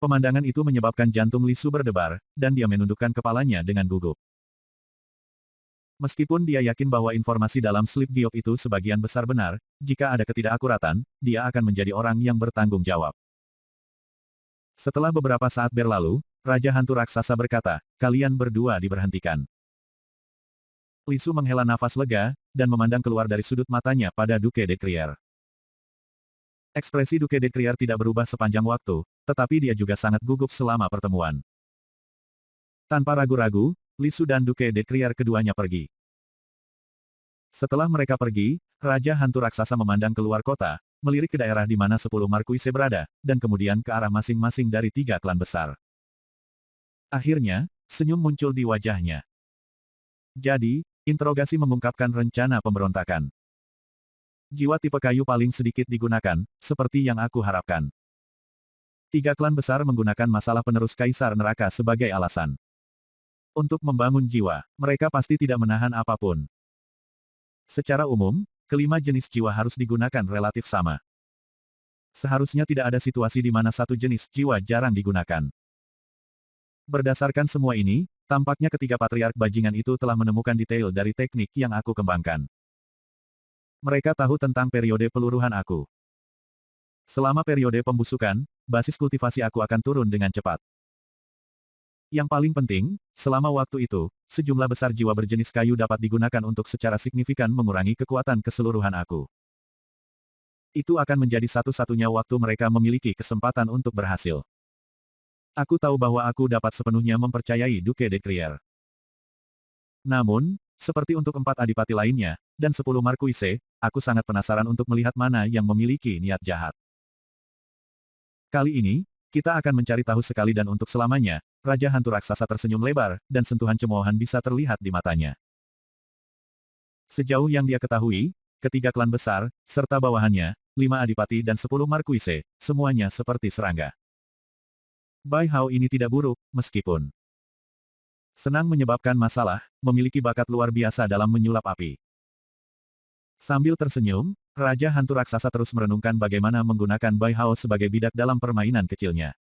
Pemandangan itu menyebabkan jantung Li Su berdebar, dan dia menundukkan kepalanya dengan gugup. Meskipun dia yakin bahwa informasi dalam slip giok itu sebagian besar benar, jika ada ketidakakuratan, dia akan menjadi orang yang bertanggung jawab. Setelah beberapa saat berlalu, Raja Hantu Raksasa berkata, "Kalian berdua diberhentikan." Li Su menghela nafas lega, dan memandang keluar dari sudut matanya pada Duke de Crier. Ekspresi Duke de Crier tidak berubah sepanjang waktu, tetapi dia juga sangat gugup selama pertemuan. Tanpa ragu-ragu, Li Su dan Duke de Crier keduanya pergi. Setelah mereka pergi, Raja Hantu Raksasa memandang keluar kota, melirik ke daerah di mana 10 markuise berada, dan kemudian ke arah masing-masing dari 3 klan besar. Akhirnya, senyum muncul di wajahnya. Jadi, interogasi mengungkapkan rencana pemberontakan. Jiwa tipe kayu paling sedikit digunakan, seperti yang aku harapkan. 3 klan besar menggunakan masalah penerus Kaisar Neraka sebagai alasan. Untuk membangun jiwa, mereka pasti tidak menahan apapun. Secara umum, kelima jenis jiwa harus digunakan relatif sama. Seharusnya tidak ada situasi di mana satu jenis jiwa jarang digunakan. Berdasarkan semua ini, tampaknya ketiga patriark bajingan itu telah menemukan detail dari teknik yang aku kembangkan. Mereka tahu tentang periode peluruhan aku. Selama periode pembusukan, basis kultivasi aku akan turun dengan cepat. Yang paling penting, selama waktu itu, sejumlah besar jiwa berjenis kayu dapat digunakan untuk secara signifikan mengurangi kekuatan keseluruhan aku. Itu akan menjadi satu-satunya waktu mereka memiliki kesempatan untuk berhasil. Aku tahu bahwa aku dapat sepenuhnya mempercayai Duke de Crier. Namun, seperti untuk 4 adipati lainnya, dan 10 markuise, aku sangat penasaran untuk melihat mana yang memiliki niat jahat. Kali ini, kita akan mencari tahu sekali dan untuk selamanya. Raja Hantu Raksasa tersenyum lebar, dan sentuhan cemoohan bisa terlihat di matanya. Sejauh yang dia ketahui, ketiga klan besar, serta bawahannya, 5 adipati dan 10 markuise, semuanya seperti serangga. Bai Hao ini tidak buruk, meskipun senang menyebabkan masalah, memiliki bakat luar biasa dalam menyulap api. Sambil tersenyum, Raja Hantu Raksasa terus merenungkan bagaimana menggunakan Bai Hao sebagai bidak dalam permainan kecilnya.